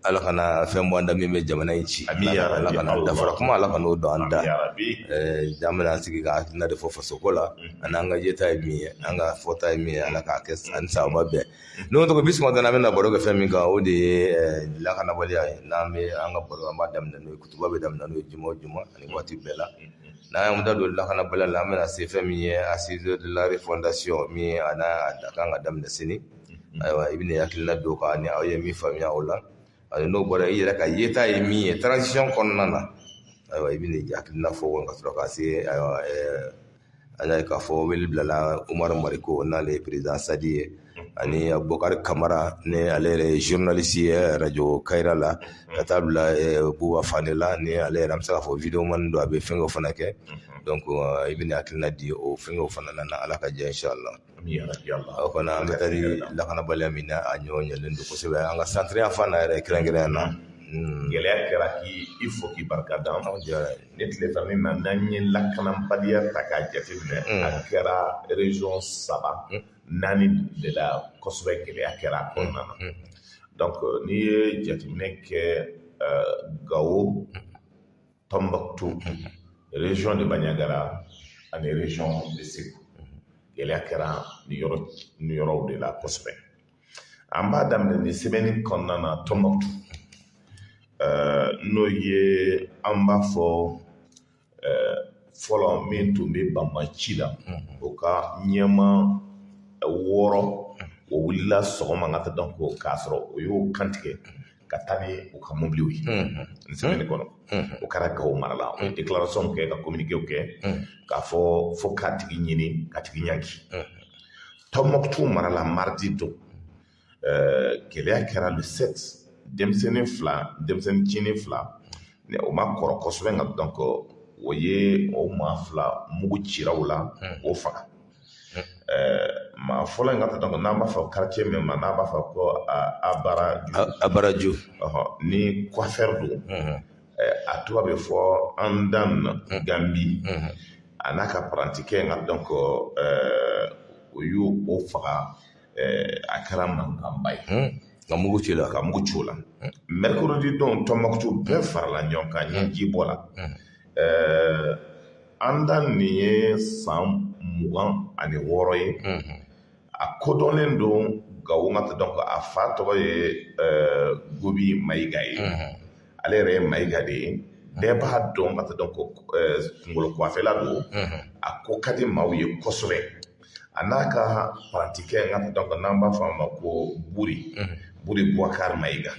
ala kana fɛn bɔ an da min bɛ jamana in ci ala kana dafara kuma ala kana o don an da jamana sigi ka hakilina de fɔ fasoko la ani an ka yeta ye min ye an ka fɔta ye min ye ala k'a kɛ ani sababa bɛɛ n'o tɔgɔ bisima dana an bɛna baro kɛ fɛn min kan o de ye lakanabaliya ye n'an bɛ an ka baro an b'a daminɛ n'o ye kutuba bɛ daminɛ n'o ye juma o juma ani waati bɛɛ la n'an y'an da don lakanabaliya la an bɛna se fɛn min ye assise de la refondation min ye a kan ka daminɛ sini ayiwa i bɛna hakilina don kan ni aw ye min faamuya o la ani n'o bɔra i yɛrɛ ka yeta ye min ye transition kɔnɔna na ayiwa i bɛna hakilina fɔ ka sɔrɔ ka se ayiwa an y'a ye k'a fɔ wele bilala Umaru Mariko n'ale ye président Sadi ye ani Bokari Kamara ni ale yɛrɛ ye journaliste ye radio Kayira la ka taa bila Buba Fane la ni ale yɛrɛ an bɛ se k'a fɔ vidéo man don a bɛ fɛnkɛw fana kɛ donc i bɛna hakilina di o fɛnkɛw fana na ala ka jɛ inchallah o kɔni an bɛ taa ni lakanabaliya min na a ɲɔgɔn ɲɛlen don kosɛbɛ an ka centre yan fan na yɛrɛ kɛrɛnkɛrɛnnen na gɛlɛya kɛra k'i fo k'i barika da ne tile fɛ min na n'an ye lakanabaliya ta k'a jateminɛ a kɛra région 3 4 de la kosɛbɛ gɛlɛya kɛra a kɔnɔna na donc n'i ye jateminɛ kɛ Gao Tombouctou région de Bandiagara ani région de Sékou gɛlɛya kɛra ni yɔrɔw de la kosɛbɛ an b'a daminɛ ni semaine kɔnɔna na Tombouctou n'o ye an b'a fɔ fɔlɔ min tun bɛ Banbanci la o ka ɲɛma 6 o wulila sɔgɔma ka taa donc k'a sɔrɔ o y'o kantigɛ ka taa ni u ka mobiliw ye ni semaine kɔnɔ o kɛra Gao mara la o ye déclaration kɛ ka communiqué kɛ k'a fɔ fo k'a tigi ɲini ka tigi ɲangi Tombouctou mara la mardi don gɛlɛya kɛra le 7 denmisɛnnin cinin 2 o ma kɔrɔ kosɛbɛ nka donc o ye o maa 2 mugu cira o la o faga maa fɔlɔ in ka taa donc n'an b'a fɔ quartier min ma n'an b'a fɔ ko Abaraju ni coiffeur don a tuba bɛ fɔ Andan Gambi a n'a ka parantikɛ in ka donc o y'o o faga a kɛra mankanba ye ka mugu ci o la mercredi don Tombouctou bɛɛ farala ɲɔgɔn kan ni ji bɔ la Andan nin ye san 26 ye a kodɔnlen don Gao ka taa donc a fa tɔgɔ ye Gobi Mayiga ye ale yɛrɛ ye Mayiga de ye bɛɛ b'a dɔn ka taa donc kunkolo kuwafɛla don a ko ka di maaw ye kosɛbɛ a n'a ka parantikɛ ka taa donc n'an b'a fɔ a ma ko Buri Boubacar Mayiga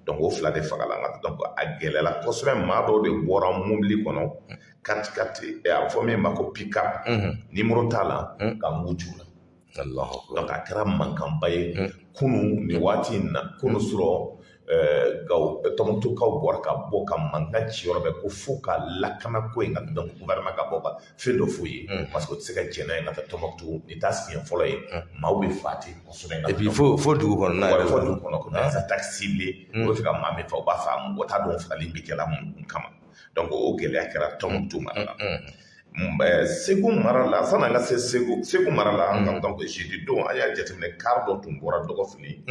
donc o 2 de fagala ka taa donc a gɛlɛla kosɛbɛ maa dɔw de bɔra mobili kɔnɔ kati a fɔ min ma ko pick-up numéro t'a la ka mugu ci u la donc a kɛra mankanba ye kunu ni waati in na kunu sɔrɔ Gao Tombouctoukaw bɔra ka bɔ ka mankan ci yɔrɔ bɛɛ ko fo ka lakana ko in ka donc gouvernement ka bɔ ka fɛn dɔ f'u ye parce que o tɛ se ka jɛn n'a ye ka taa Tombouctou ni t'a siɲɛ fɔlɔ ye maaw bɛ fati kosɛbɛ et puis fo dugu kɔnɔna yɛrɛ fo dugu kɔnɔ ko des attaques ciblées o bɛ fɛ ka maa min fɛ o b'a fɛ a mɔgɔ t'a dɔn fagali bɛ kɛla mun kama donc o gɛlɛya kɛra Tombouctou mara la Sékou mara la san'an ka se Sékou mara la an ka donc jeudi don an y'a jateminɛ car dɔ tun bɔra Dɔgɔfili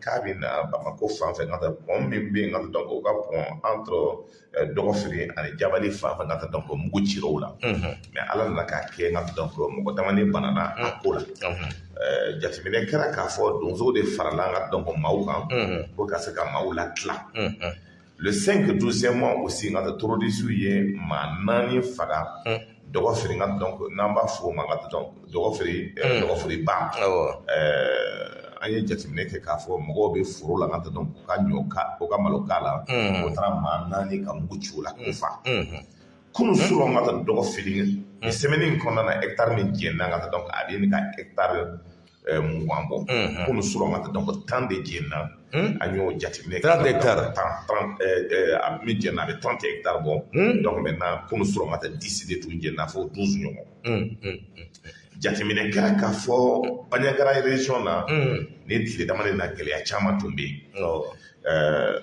k'a bɛ na Bamako fan fɛ ka taa pont min bɛ yen ka taa donc o ka pont entre Dɔgɔfili ani Jabali fan fɛ ka taa donc mugu cira o la mais ala nana k'a kɛ ka taa donc mɔgɔ damani banana a ko la jateminɛ kɛra k'a fɔ donsow de farala an ka donc maaw kan pour ka se ka maaw latila le 5/12 mois aussi nka terroriste ye maa 4 faga Dɔgɔfili nka donc n'an b'a fɔ o ma ka taa donc Dɔgɔfili ba an ye jateminɛ kɛ k'a fɔ mɔgɔw bɛ foro la ka taa donc u ka malo k'a la o taara maa 4 ka mugu ci o la k'o fa kunu surɔ ka taa Dɔgɔfili ni semaine in kɔnɔna na hectare min jɛnna ka taa donc a bɛ ka hectare 20 bɔ kunu surɔ ka taa donc 10 de jɛnna an y'o jateminɛ 30 hectares a min jɛnna a bɛ 30 hectares bɔ donc maintenant kunu surɔ ka taa 10 de tun jɛnna fo 12 ɲɔgɔn jateminɛ kɛra k'a fɔ Bandiagara région na ni tile dama na gɛlɛya caman tun bɛ yen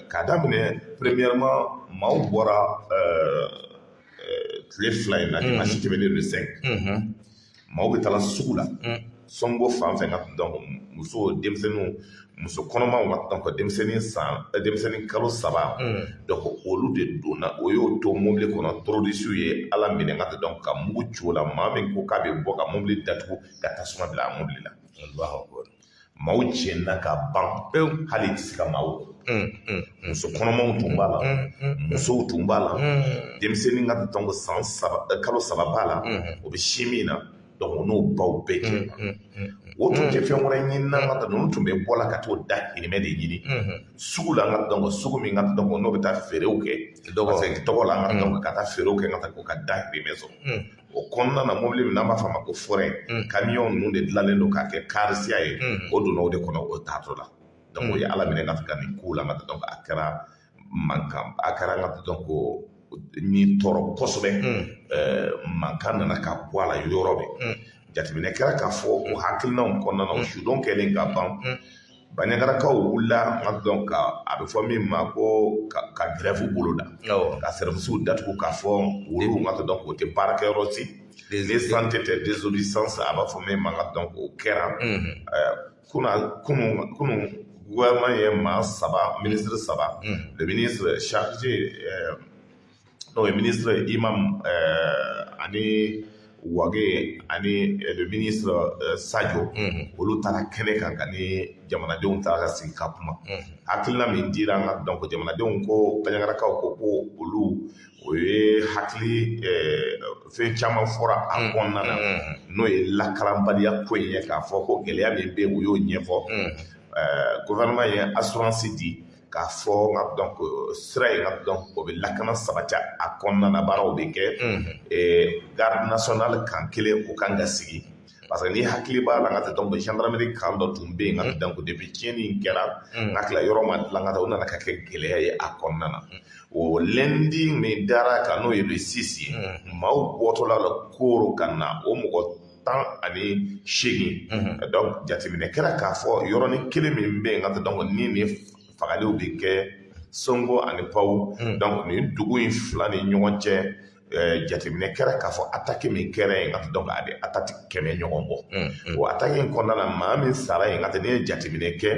k'a daminɛ premièrement maaw bɔra tile 2 in na dimanche tɛmɛnen le 5 maaw bɛ taa sugu la Sonko fan fɛ donc musow denmisɛnninw muso kɔnɔmaw ka donc denmisɛnnin kalo 3 donc olu de donna o y'o to mobili kɔnɔ terroriste ye ala minɛ ka donc ka mugu ci o la maa min ko k'a bɛ bɔ ka mobili datugu ka tasuma bila a mobili la maaw tiɲɛna ka ban pewu hali tɛ se ka maaw muso kɔnɔmaw tun b'a la musow tun b'a la denmisɛnnin ka donc kalo 3 b'a la o bɛ si min na donc o n'o baw bɛɛ kɛ o tun tɛ fɛn wɛrɛ ɲini na ka ninnu tun bɛ bɔ la ka t'o da hirimɛ de ɲini sugu la ka donc sugu min ka donc n'o bɛ taa feerew kɛ parce que tɔgɔ la ka donc ka taa feerew kɛ ka taa k'o ka da hirimɛ sɔrɔ o kɔnɔna na mobili min n'an b'a fɔ a ma ko forêt camion ninnu de dilanlen don k'a kɛ karisiya ye o donna o de kɔnɔ o taatɔ la donc o ye ala minɛ ka taa nin ko la ka taa donc a kɛra mankan a kɛra ka taa donc ni tɔɔrɔ kosɛbɛ mankan nana ka bɔ a la yɔrɔ bɛɛ jateminɛ kɛra k'a fɔ o hakilinaw kɔnɔna na o sudon kɛlen ka ban Banyagarakaw wulila donc a bɛ fɔ min ma ko ka grève bolo da ka services datugu k'a fɔ olu ka donc o tɛ baarakɛyɔrɔ si les santé tɛ désobéissance a b'a fɔ min ma donc o kɛra kunun gouvernement ye maa 3 ministre 3 le ministre chargé non le ministre Imam ani Wage ani le ministre Sadio olu taara kɛnɛ kan ka ni jamanadenw taara ka sigi ka kuma hakilina min dira an ka donc jamanadenw ko Banyagarakaw ko olu o ye hakili fɛn caman fɔra a kɔnɔna na n'o ye lakalanbaliya ko in ye k'a fɔ ko gɛlɛya min bɛ yen o y'o ɲɛfɔ gouvernement ye assurance di k'a fɔ donc sira in donc o bɛ lakana sabati a kɔnɔna na baaraw bɛ kɛ garde nationale kan kelen o kan ka sigi parce que ni hakili b'a la ka donc gendarmerie kan dɔ tun bɛ yen ka donc depuis tiɲɛni in kɛra ka tila yɔrɔ ma dilan ka taa o nana ka kɛ gɛlɛya ye a kɔnɔna na o lundi min dara kan n'o ye le 6 ye maaw bɔtɔla la kooro ka na o mɔgɔ 18 donc jateminɛ kɛra k'a fɔ yɔrɔnin kelen min bɛ yen ka taa donc ni fagaliw bɛ kɛ Sonko ani Pawu donc ni dugu in fila ni ɲɔgɔn cɛ jateminɛ kɛra k'a fɔ attaque min kɛra yen ka donc a bɛ attaque 100 ɲɔgɔn bɔ o attaque in kɔnɔna na maa min sara yen ka tɛ ne ye jateminɛ kɛ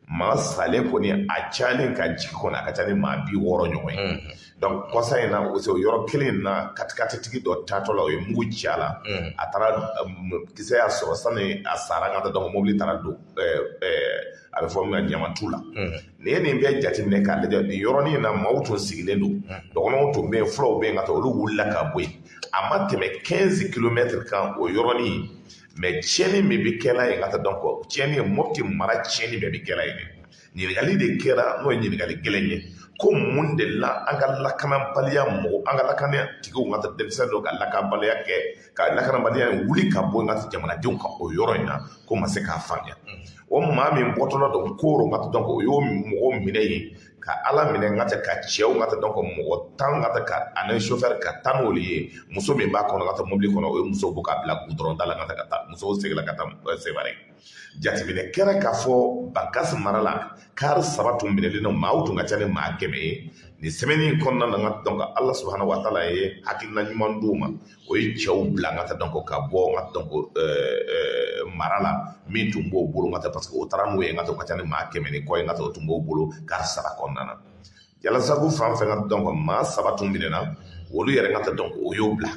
maa salen kɔni a cayalen ka jigin kɔni a ka ca ni maa 60 ɲɔgɔn ye donc kɔsa in na o yɔrɔ kelen na katikatitigi dɔ taatɔ la o ye mugu ci a la a taara kisɛ y'a sɔrɔ sani a sara ka taa donc mobili taara don a bɛ fɔ min ka ɲamatu la nin ye nin bɛɛ jateminɛ k'a lajɛ nin yɔrɔnin na maaw tun sigilen don dɔgɔnɔnw tun bɛ yen fulaw bɛ yen ka taa olu wulila ka bɔ yen a ma tɛmɛ 15 kilomètres kan o yɔrɔnin mais tiɲɛni min bɛ kɛla yen ka taa donc tiɲɛni Mopti mara tiɲɛni bɛɛ bɛ kɛla yen ɲininkali de kɛra n'o ye ɲininkali gɛlɛn ye ko mun de la an ka lakanabaliya mɔgɔ an ka lakanatigiw ka taa denmisɛn dɔ ka lakanabaliya kɛ ka lakanabaliya wuli ka bɔ ka jamanadenw kan o yɔrɔ in na ko ma se k'a faamuya o maa min bɔtɔla dɔn kooro ka donc o y'o mɔgɔ minɛ yen ka ala minɛ ka ka cɛw ka donc mɔgɔ 10 ka ka ani chauffeur ka 10 n'olu ye muso min b'a kɔnɔ ka taa mobili kɔnɔ o ye muso bɔ ka bila goudron da la ka taa musow seginna ka taa Sevare jateminɛ kɛra k'a fɔ Bakasi mara la car 3 tun minɛlen don maaw tun ka ca ni maa 100 ye nin semaine in kɔnɔna na donc ala subhanahu wa taala ye hakilina ɲuman d'u ma o ye cɛw bila ka taa donc ka bɔ ka donc mara la min tun b'o bolo ka taa parce que o taara n'o ye ka taa ka ca ni maa 100 ni kɔ ye ka taa o tun b'o bolo car 3 kɔnɔna na yalasago fan fɛn ka donc maa 3 tun minɛna olu yɛrɛ ka taa donc o y'o bila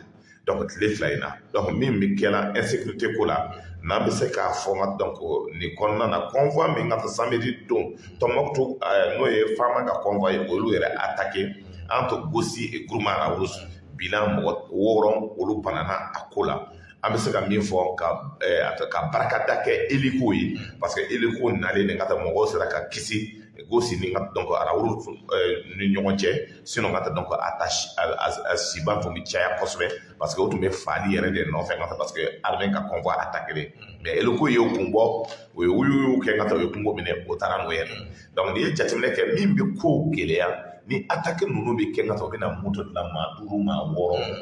donc tile 2 in na donc min bɛ kɛla insécurité ko la n'an bɛ se k'a fɔ donc nin kɔnɔna na convoi min ka taa samedi don Tɔnbukutu n'o ye Fama ka convoi ye olu yɛrɛ attaqué entre Gossi et Gourma Rousse bilan mɔgɔ 6 olu banana a ko la an bɛ se ka min fɔ ka barakada kɛ Eliko ye parce que Eliko nalen nin ka taa mɔgɔw sera ka kisi Gossi ni ka donc Arauru ni ɲɔgɔn cɛ sinon ka taa donc a siban tun bɛ caya kosɛbɛ parce que o tun bɛ faali yɛrɛ de nɔfɛ ka taa parce que armée ka convoi attaqué mais Eliko ye o kun bɔ o ye wuyuyu kɛ ka taa o ye kungo minɛ o taara n'o ye donc n'i ye jateminɛ kɛ min bɛ kow gɛlɛya ni attaque ninnu bɛ kɛ ka taa o bɛna moto dilan maa 5 maa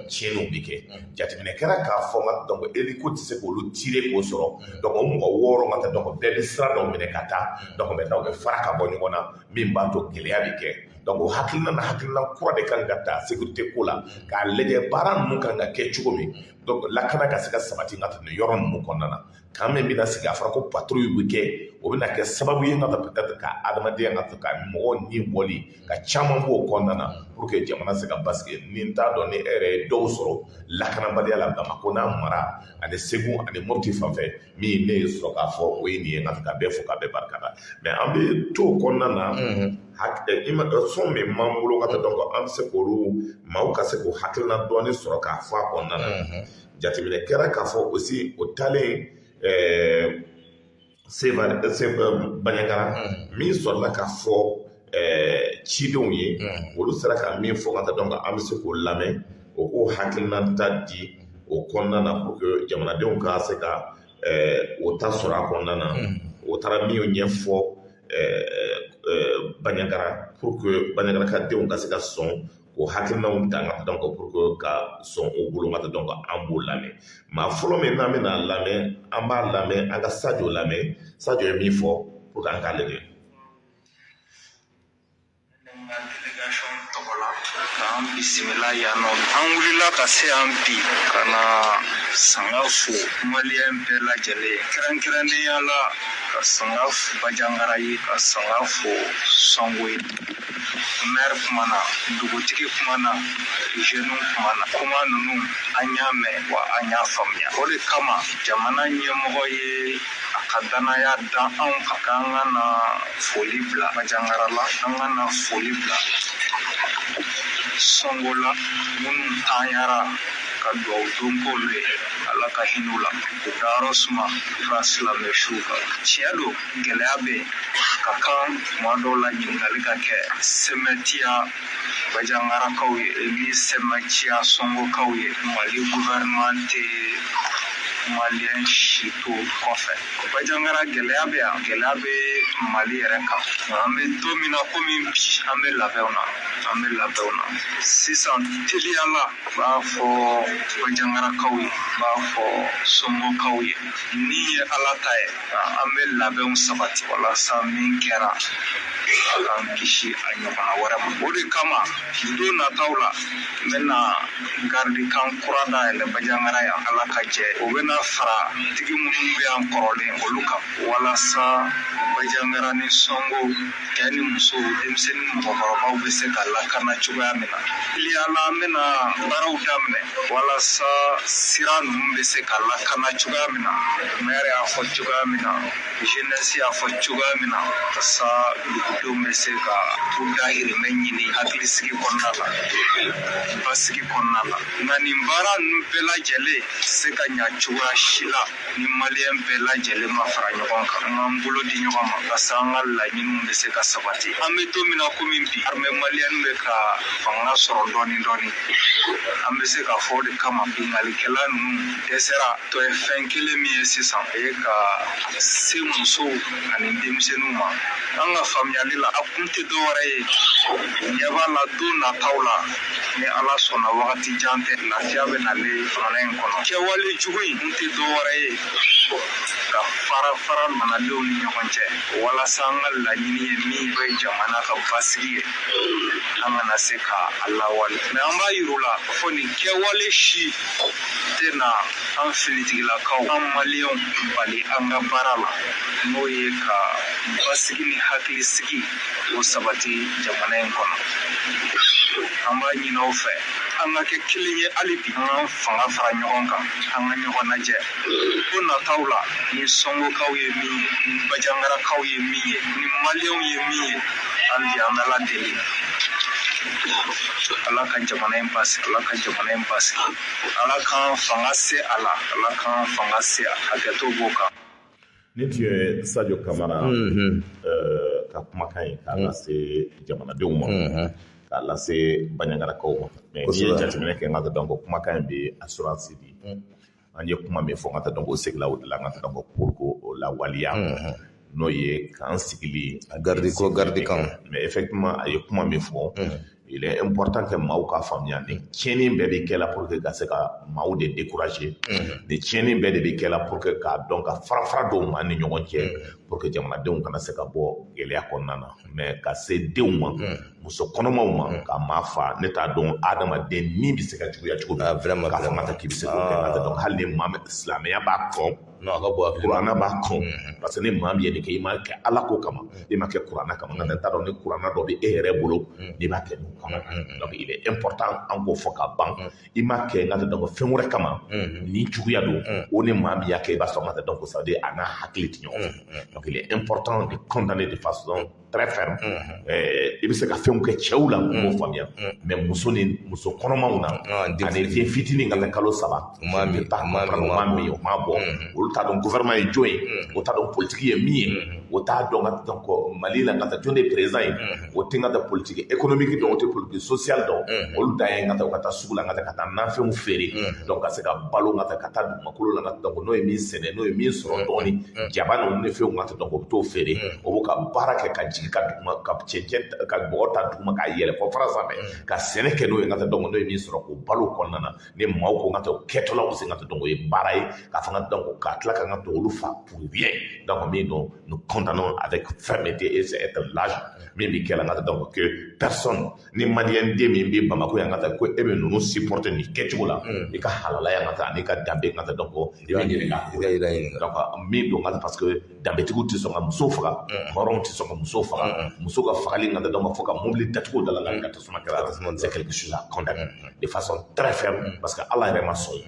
6 tiɲɛniw bɛ kɛ jateminɛ kɛra k'a fɔ donc Eliko tɛ se k'olu tirer k'o sɔrɔ donc o mɔgɔ 6 ka taa donc bɛɛ bɛ sira dɔw minɛ ka taa donc maintenant u bɛ fara ka bɔ ɲɔgɔn na min b'a to gɛlɛya bɛ kɛ donc o hakilina kura de kan ka ta sécurité ko la k'a lajɛ baara ninnu kan ka kɛ cogo min donc lakana ka se ka sabati ka tɛmɛ yɔrɔ ninnu kɔnɔna na kan min bɛna sigi a fɔra ko patrouille bɛ kɛ o bɛna kɛ sababu ye ka peut-être ka adamadenya ka mɔgɔw ni bɔli ka caman b'o kɔnɔna na pour que jamana se ka basigi ni n t'a dɔn ni e yɛrɛ ye dɔw sɔrɔ lakanabaliya la Bamako n'a Mara ani Segu ani Mopti fanfɛ min ne ye sɔrɔ k'a fɔ o ye nin ye ka bɛɛ fo ka bɛɛ barikada mais an bɛ to o kɔnɔna na sɔn min m'an bolo ka taa donc an bɛ se k'olu maaw ka se k'o hakilina dɔɔni sɔrɔ k'a fɔ a kɔnɔna na jateminɛ kɛra k'a fɔ aussi o talen Bandiagara min sɔrɔla k'a fɔ cidenw ye olu sera ka min fɔ ka taa donc an bɛ se k'o lamɛn o k'o hakilina ta di o kɔnɔna na pour que jamanadenw ka se ka o ta sɔrɔ a kɔnɔna na o taara min ɲɛfɔ Bandiagara pour que Bandiagara ka denw ka se ka sɔn o hakilinaw ta ka donc pour que ka sɔn o bolo ka donc an b'o lamɛn maa fɔlɔ min n'an bɛna lamɛn an b'a lamɛn an ka Sadio lamɛn Sadio ye min fɔ pour que an k'a lajɛ. K'an bisimila yan nɔ an wulila ka se an bi ka na sanga fo maliyɛn bɛɛ lajɛlen kɛrɛnkɛrɛnnenya la ka sanga fo Bandiagara ye ka sanga fo Sonko ye maire kumana dugutigi kumana jeunes kumana kuma ninnu an y'a mɛn wa an y'a faamuya o de kama jamana ɲɛmɔgɔ ye a ka danaya da anw kan k'an ka na foli bila Bandiagara la an ka na foli bila Sonko la minnu tanyara ka dugawu don k'olu ye Ala ka hinɛ u la u dayɔrɔ suma ka silamɛ su kan tiɲɛ don gɛlɛya bɛ ka kan tuma dɔw la ɲininkali ka kɛ sɛmɛtiya Bandiagarakaw ye ni sɛmɛtiya Sonkokaw ye Mali gouvernement tɛ maliyɛn si to kɔfɛ Bandiagara gɛlɛya bɛ yan gɛlɛya bɛ Mali yɛrɛ kan an bɛ don min na komi bi an bɛ labɛnw na sisan teliyala b'a fɔ Bandiagarakaw ye b'a fɔ Sonkokaw ye ni ye Ala ta ye an bɛ labɛnw sabati walasa min kɛra a k'an kisi a ɲɔgɔnna wɛrɛ ma o de kama don nataw la n bɛna gardikan kura dayɛlɛ Bandiagara yan Ala ka jɛ o bɛna fara tigi minnu bɛ yan kɔrɔlen olu kan walasa Bandiagara ni Sonko cɛ ni muso denmisɛnnin mɔgɔkɔrɔbaw bɛ se ka lakana cogoya min na teliyala an bɛna baaraw daminɛ walasa sira ninnu bɛ se ka lakana cogoya min na maire y'a fɔ cogoya min na jeunesse y'a fɔ cogoya min na walasa dugudenw bɛ se ka u dahirimɛ ɲini hakilisigi kɔnɔna la basigi kɔnɔna la nka nin baara ninnu bɛɛ lajɛlen se ka ɲa cogoya si la ni maliyɛn bɛɛ lajɛlen ma fara ɲɔgɔn kan an k'an bolo di ɲɔgɔn ma walasa an ka laɲiniw bɛ se ka sabati an bɛ don min na komi bi armée maliyɛn bɛ ka fanga sɔrɔ dɔɔni an bɛ se ka fɔ o de kama bingalikɛla ninnu dɛsɛra tɔ ye fɛn kelen min ye sisan o ye ka se musow ani denmisɛnninw ma an ka faamuyali la a kun tɛ dɔwɛrɛ ye ɲɛ b'a la don nataw la ni Ala sɔnna wagati jan tɛ lafiya bɛ nalen jamana in kɔnɔ kɛwale jugu in kun tɛ dɔwɛrɛ ye ka fara manadenw ni ɲɔgɔn cɛ walasa an ka laɲini ye min bɛ jamana ka basigi ye an kana se ka a lawale mɛ an b'a yir'u la fɔ nin kɛwale si tɛ na an finitigilakaw an maliyɛnw bali an ka baara la n'o ye ka basigi ni hakilisigi o sabati jamana in kɔnɔ an b'a ɲini aw fɛ an ka kɛ kelen ye hali bi an ka fanga fara ɲɔgɔn kan an ka ɲɔgɔn lajɛ ko nataw la ni Sonkokaw ye min ye ni Bandiagarakaw ye min ye ni maliyɛnw ye min ye hali bi an bɛ Ala deli Ala ka jamana in basigi Ala k'an fanga se a la Ala k'an fanga se a hakɛto b'o kan. Ni tun ye Sadio Kamara ka kumakan ye k'a lase jamanadenw ma k'a lase Bandiagarakaw ma mais n'i ye jateminɛ kɛ n ka taa dɔn ko kumakan in bɛ assurance di an ye kuma min fɔ n ka taa dɔn ko segila o de la n ka taa dɔn ko pour que o lawaleya n'o ye k'an sigili gardikan mais effectivement a ye kuma min fɔ il est important que maaw ka faamuya ni tiɲɛni bɛɛ bɛ kɛ la pour que ka se ka maaw de décourager ni tiɲɛni bɛɛ de bɛ kɛ la pour que k'a dɔn ka fara dɔw ma ni ɲɔgɔn cɛ pour que jamanadenw kana se ka bɔ gɛlɛya kɔnɔna na mais ka se denw ma muso kɔnɔmaw ma ka maa fa ne t'a dɔn adamaden ni bɛ se ka juguya cogo min vraiment k'a fɔ ka taa k'i bɛ se k'o kɛ n'o tɛ donc hali ni maa min silamɛya b'a kɔn kuranna b'a kɔn parce que ni maa min ye nin kɛ i m'a kɛ ala ko kama i ma kɛ kuranna kama n'o tɛ n t'a dɔn ni kuranna dɔ bɛ e yɛrɛ bolo n'i b'a kɛ n'o kama donc il est important an k'o fɔ ka ban i m'a kɛ n'o tɛ donc fɛn wɛrɛ kama ni juguya don o ni maa min y'a kɛ i b'a sɔrɔ n'o tɛ donc ça veut dire a n'a hakili tɛ ɲɔgɔn fɛ donc il est important de condamner de façon très ferme i bɛ se ka fɛnw kɛ cɛw la m'o faamuya mais muso kɔnɔmaw na ani den fitinin ka kɛ kalo 3 o m'a min o m'a bɔ olu t'a dɔn gouvernement ye jɔn ye o t'a dɔn politique ye min ye o t'a dɔn ka donc Mali la ka taa jɔn de président ye o tɛ ka taa politique économique dɔn o tɛ politique sociale dɔn olu dan ye ka taa sugu la ka taa nafɛnw feere donc ka se ka balo ka taa dugumakolo la donc n'o ye min sɛnɛ n'o ye min sɔrɔ dɔɔni jaba ninnu ni fɛnw ka taa donc o bɛ t'o feere o b'o ka baara kɛ ka jigin ka duguma ka cɛncɛn ka bɔgɔ ta duguma k'a yɛlɛ fɔ fara sanfɛ ka sɛnɛ kɛ n'o ye ka taa donc n'o ye min sɔrɔ k'o balo kɔnɔna na ni maaw ko ka taa o kɛtɔlaw bɛ se ka taa donc o ye baara ye ka fanga donc ka tila ka to olu fa pour bien donc min don nous condamnons avec fermeté et c'est l'âge min bɛ kɛ la ka taa donc que personne ni maliyɛn den min bɛ Bamako yan ka taa ko e bɛ ninnu supporter nin kɛcogo la i ka halalaya ka taa ani ka danbe ka taa donc i bɛ ɲininka donc min don ka taa parce que danbetigiw tɛ sɔn ka muso faga hɔrɔnw tɛ sɔn ka muso faga muso ka fagali ka taa donc fo ka mobili datugu da la ka tasuma kɛra c'est quelque chose à condamner de façon très ferme parce que ala yɛrɛ ma sɔn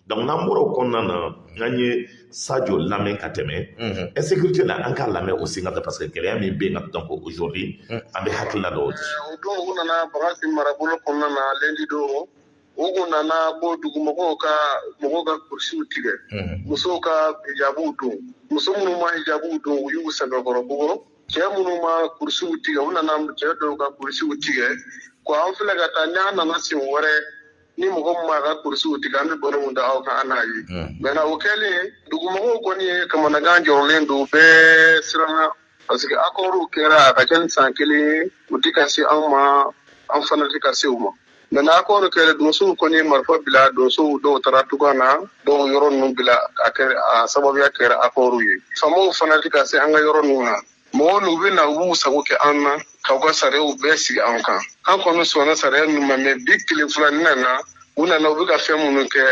donc n'an bɔra o kɔnɔna na n'an ye Sadio lamɛn ka tɛmɛ insécurité la an k'a lamɛn aussi ka taa parce que gɛlɛya min bɛ yen nɔ donc aujourd'hui an bɛ hakilina dɔw di. o don u nana Bagasi marabolo kɔnɔna na lundi don u kun nana ko dugumɔgɔw ka mɔgɔw ka kurusiw tigɛ musow ka hijabuw don muso minnu ma hijabuw don u y'u sɛbɛkɔrɔ bugɔ cɛ minnu ma kurusiw tigɛ u nana cɛ dɔw ka kurusiw tigɛ ko an filɛ ka taa n'an nana sen wɛrɛ ni mɔgɔ min b'a ka kurusiw tigɛ an bɛ baro mun da aw kan an n'a ye mɛ o kɛlen dugumɔgɔw kɔni ye kamanagan jɔrɔlen don bɛɛ siranna parce que accords kɛra a ka kɛ ni san kelen u tɛ ka se an ma an fana tɛ ka se u ma mɛ n'accords kɛra donsow kɔni ye marifa bila donsow dɔw taara tugan na dɔw yɔrɔ ninnu bila a sababuya kɛra accords ye faamaw fana tɛ ka se an ka yɔrɔ ninnu na mɔgɔw n'u bɛ na u b'u sago kɛ an na k'aw ka sariyaw bɛɛ sigi an kan an kɔni sɔnna sariya ninnu ma mɛ bi tile filanin na u nana u bɛ ka fɛn minnu kɛ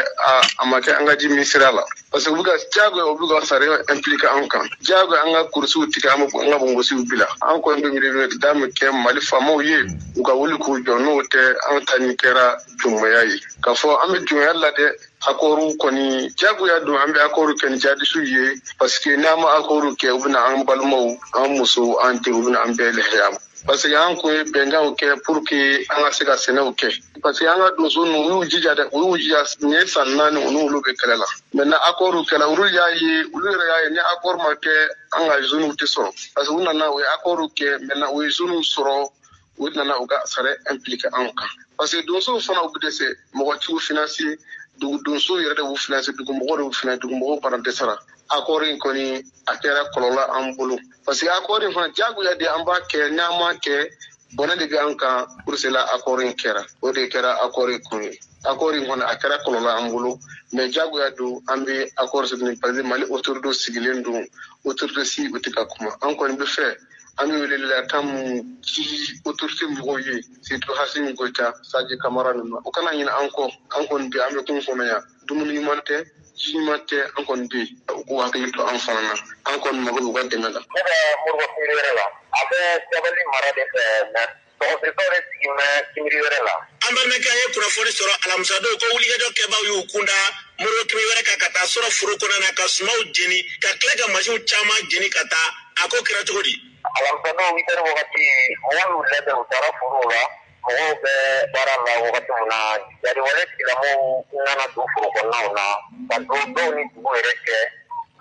a ma kɛ an ka ji min sira la parce que u bɛ ka diyagoya u bɛ ka sariya impliquer an kan diyagoya an ka kurusiw tigɛ an ka bɔngɔsiw bila an kɔni bɛ miiri da min kɛ Mali faamaw ye u ka wuli k'u jɔ n'o tɛ an ta nin kɛra jɔnmaya ye k'a fɔ an bɛ jɔnya la dɛ accords kɔni diyagoya don an bɛ accords kɛ ni jadisiw ye parce que n'an ma accords kɛ u bɛna an balimaw an musow an denw u bɛna an bɛɛ lahiya parce que an kun ye bɛnkanw kɛ pour que an ka se ka sɛnɛw kɛ parce que an ka donso ninnu u y'u jija dɛ u y'u jija nin ye san 4 u n'olu bɛ kɛlɛ la maintenant accords kɛla olu y'a ye olu yɛrɛ y'a ye ni accord ma kɛ an ka zones tɛ sɔrɔ parce que u nana u ye accords kɛ maintenant u ye zones sɔrɔ u nana u ka sariya impliquer an kan parce que donsow fana u bɛ dɛsɛ mɔgɔ t'u financer donsow yɛrɛ de b'u financer dugumɔgɔw de b'u financer dugumɔgɔw fana dɛsɛra accord in kɔni a kɛra kɔlɔlɔ an bolo parce que accord in fana diyagoya de an b'a kɛ n'an m'a kɛ bɔnɛ de bɛ an kan pour cela accord in kɛra o de kɛra accord in kun ye accord in kɔni a kɛra kɔlɔlɔ an bolo mais diyagoya don an bɛ accord signé parce que Mali autorité sigilen don autorité si o tɛ ka kuma an kɔni bɛ fɛ an bɛ welewelekan min ci autorité mɔgɔw ye surtout Hasimi Goita Sadji Camara ninnu o kana ɲinɛ an kɔ an kɔni bɛ an bɛ kun kɔnɔ yan dumuni ɲuman tɛ ji ɲuman tɛ an kɔni bɛ yen u k'u hakili to an fana na an kɔni mago b'u ka dɛmɛ la. Ne bɛ Moribo Kimiri wɛrɛ la a bɛ Sabali mara de fɛ mais dɔgɔtɔrɔw de sigi bɛ Kimiri wɛrɛ la. An balimakɛ an ye kunnafoni sɔrɔ alamisa don ko wulikajɔ kɛbaaw y'u kunda Moribo Kimiri wɛrɛ kan ka taa sɔrɔ foro kɔnɔ na ka sumaw jeni ka tila ka masiw caman jeni ka taa a ko kɛra cogo di. Alamisa don 8 heures wagati mɔgɔw y'u labɛn u taara forow la mɔgɔw bɛ baara la wagati min na jariwale tigilamɔgɔw nana don foro kɔnɔnaw na ka dɔw ni dugu yɛrɛ cɛ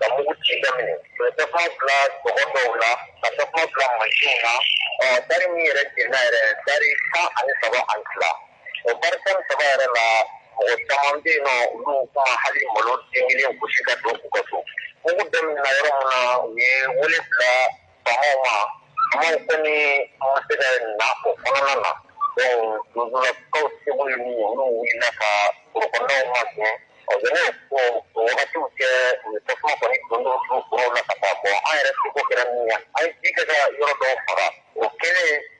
ka mugu ci daminɛ ka tasuma bila dɔgɔ dɔw la ka tasuma bila mansinw na tari min yɛrɛ jenna yɛrɛ tari 107 ani 2 o tari 107 yɛrɛ la mɔgɔ caman bɛ yen nɔ olu kuma hali malo 10 000 gosi ka don u ka so mugu daminɛna yɔrɔ min na u ye wele bila faamaw ma faamaw kɔni ma se ka na o kɔnɔna na kau sibuk ini yang lu wina ka korokondau masnya jadi waktu ke semua koni kondo korona kata bahwa air itu kira niat air jika saya yoro fara oke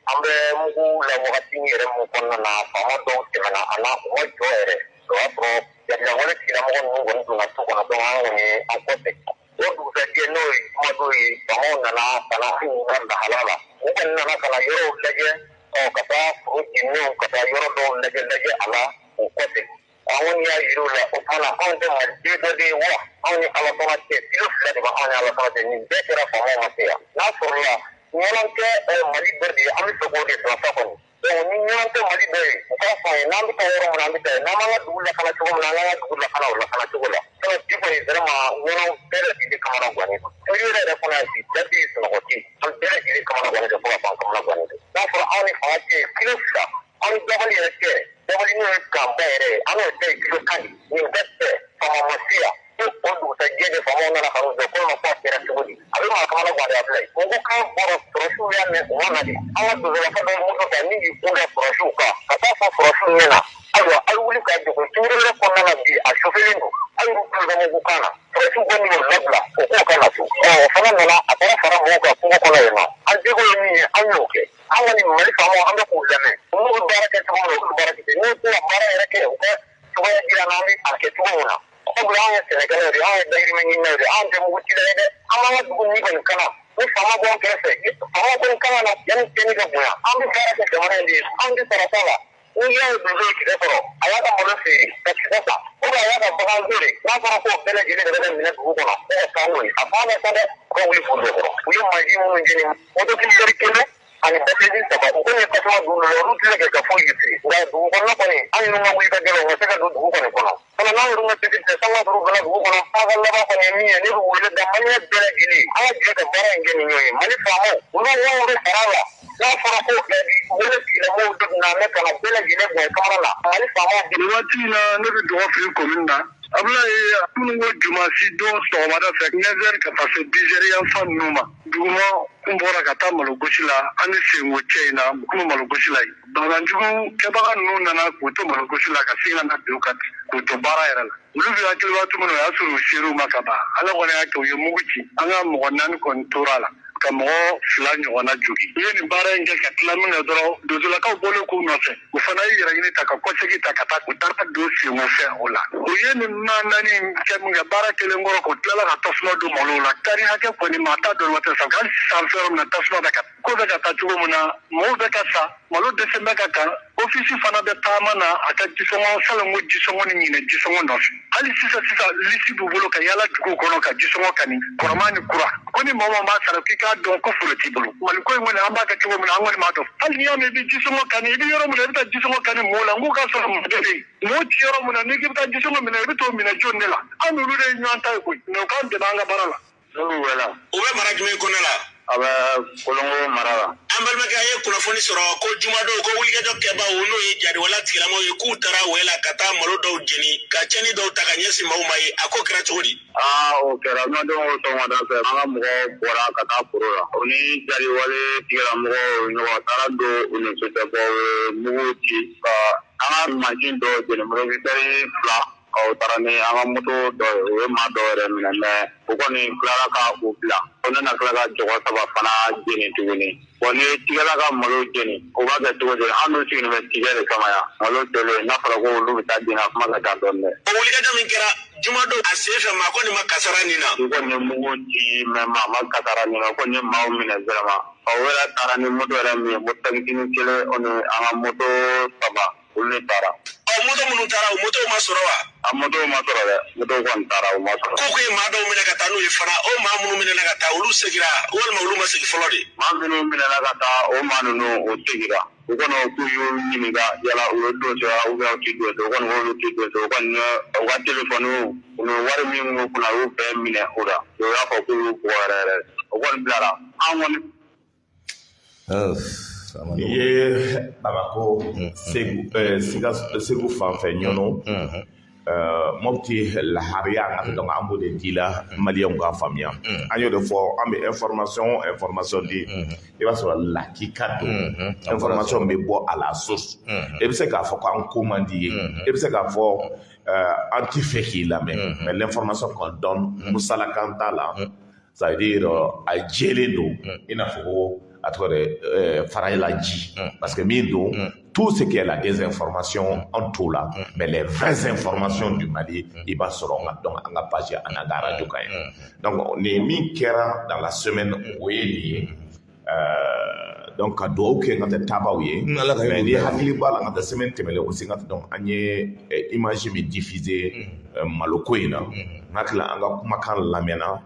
ambe mugu la wakati ni remu kona na sama do kena anak mau joere so apro jadi awalnya kira mau nunggu na tu kona do ni aku tek waktu saya noi madui bangun na kana anda halala bukan na kana yoro lagi kata ini kata yoro do lagi ala aku tek awon ya yirula opana onde majida de wa awni ala sama ke tilus la de ba awni ala sama de ni bekira fa mo matia na surla nyolanke mali berdi ami to gode to fa ko ni nyolanke mali be ko fa na bi to ro na bi te na ma dula kala to na la dula kala wala kala to wala to di ko ni drama nyolan tere di kamara gwani to yure da kuna si jadi so ko ti am tere di kamara gwani to fa kamara gwani na for awni fa ke tilus on double yake double ni kampere ano te kilo kali ni beste sama masia ondo tajede sama na haru do ko no pa kera tubudi abi ma kama na gwada ablai ko ka boro proshu ya ne wana di awa do la fa do mo to ni unda proshu ka kata fa proshu ne na ayo alwuli ka do ko turu le ko na bi a shofelingo ayo ko da mo kana proshu ko ni labla ko kana tu fana na atara fara mo ka ko ko na yana an digo ni anyo ke awani mali famo anda ko lame mo baraka to mo baraka ni ko mara era ke ko to ya gira na mi ake to na ko brawo se ne kana ri a da iri men ni ri ande mo ti de ama du ni ban kana ni famo bon ke se famo bon kana na yan ke ni ga buya ambi fara ke to mara ndi ambi fara fara ni ya do do ki de foro aya ka mo se ka ti da ko aya ka ba ngure na fara ko pele gire de mi na ko ko na ko ka ngure apa na ka de ko wi fu do ko wi ma ji mo ni mo to ki seri ke ani tafsiri sababu kwenye kasema dulo rutile ke kafo yitri nga du kono koni ani no ngwi ka gelo nga seka du kono kono kono na runga tete sama du kono du kono aga laba koni mi ni ru wele da manya bele gili aga je ka bara ngeni nyoy mani famo uno wo farawa na fara ko ke di wele kile mo du na me kana bele gile bo kamara mani famo gili wati na ne du ofri kominda abla mungo jumasi do so mada fek nezer ka passe digeria fan numa duma kumbora kata malogosila ani sengo china kuma malogosila baganjugu ke baga nuna na kuto malogosila ka singa na duka kuto bara era ulu bi akil watu muno yasuru shiru makaba ala kone akto yemuguchi anga mo nan konturala kamo fila ɲɔgɔnna jogi i ye nin baara in kɛ ka tila min kɛ dɔrɔn dozolakaw bɔlen k'u nɔfɛ o fana ye yɛrɛ ɲini ta ka kɔsegi ta ka taa u taara don sengo fɛ o la u ye nin naani kɛ min kɛ baara kelen kɔrɔ k'o tilala ka tasuma don malo la tari hakɛ kɔni maa t'a dɔn waati sa hali sisan fɛn yɔrɔ min na tasuma bɛ ka ko bɛ ka taa cogo min na mɔgɔw bɛ ka sa malo dɛsɛ bɛ ka kan ofisi fana bɛ taama na a ka jisɔngɔ salanko jisɔngɔ ni ɲinɛ jisɔngɔ nɔfɛ hali sisan lisi b'u bolo ka yala dugu kɔnɔ ka jisɔngɔ kani kɔrɔma ni kura ko ni mɔgɔ b'a sara k'i k'a dɔn ko foro t'i bolo mali ko in kɔni an b'a kɛ cogo min na an kɔni b'a dɔn hali n'i y'a mɛn i bɛ jisɔngɔ kani i bɛ yɔrɔ min na i bɛ taa jisɔngɔ kani mɔgɔw la n k'u ka sɔrɔ mɔgɔ bɛ yen mɔgɔw ti yɔrɔ min na n'i k'i bɛ taa jisɔngɔ minɛ i bɛ t'o minɛ jɔn de la an n'olu de ye ɲɔgɔn ta ye koyi mɛ u k'an dɛmɛ an ka baara la. n'olu wɛrɛ u bɛ mara jumɛn kɔnɔ la. a bɛ kolongo mara la. an balimakɛ a ye kunnafoni sɔrɔ ko jumadon ko wulikajɔ kɛbaaw n'o ye jadiwala tigilamɔgɔw ye k'u taara wɛla ka taa malo dɔw jeni ka cɛnni dɔw ta ka ɲɛsin maaw ma ye a ko kɛra cogo di. o kɛra jumadon o sɔgɔmada fɛ an ka mɔgɔw bɔra ka taa foro la o ni jadiwale tigilamɔgɔw ɲɔgɔn taara don u ni sotɛbɔ mugu ci ka an ka mansin dɔ jeni morokisɛri fila o taara ni an ka moto dɔ ye o ye maa dɔ yɛrɛ minɛ mɛ o kɔni tilara ka u bila o nana tila ka jɔgɔ saba fana jeni tuguni ni tigɛla ka malo jeni o b'a kɛ cogo di an dun sigilen bɛ tigɛ de kama yan malo tɛlen n'a fɔra ko olu bɛ taa jeni a kuma ka ca dɔɔni dɛ. o wulikajɔ min kɛra jumadon a sen fɛ maa kɔni ma kasara nin na. i kɔni ye mugu ci mɛ maa ma kasara nin na o kɔni ye maaw minɛ vraiment o yɛrɛ taara ni moto yɛrɛ min ye mototakisini kelen o ni an ka moto saba olu de taara. moto minnu taara o moto ma sɔrɔ wa. a moto ma sɔrɔ dɛ moto kɔni taara o ma sɔrɔ. ko ye maa dɔw minɛ ka taa n'u ye fana o maa minnu minɛna ka taa olu segira walima olu ma segin fɔlɔ de. maa minnu minɛna ka taa o maa ninnu o segira u kɔni k'u y'u ɲininka yala u ye don sɔrɔ u ti don sɔrɔ o kɔni k'olu ti don sɔrɔ o kɔni u ka telefɔniw u ni wari min b'u kunna u y'u bɛɛ minɛ o la o y'a fɔ k'u y'u bugɔ yɛrɛ yɛrɛ o kɔni bilara an kɔni. N'i ye Bamako Segu fan fɛ Ɲɔnɔ mopti laharia ngata donc ambo de dila malien ga famia anyo de fo ambe information di e va sur la kikado information be bo à la source e be se ka fo ko commandi e be se ka fo anti-fake la mais l'information qu'on donne musala kanta la ça veut dire a jelendo ina fo à travers Faraïla Dji parce que Mindo tout ce qui est la désinformation en tout là mais les vraies informations du Mali il va se rendre donc à la page Anagara du Kaye donc on est mis kera dans la semaine où il donc à doa que ngata tabaouye mais ni hakili bala ngata semaine temele aussi ngata donc anye image mi diffusé maloko ina ngata anga kuma kan lamena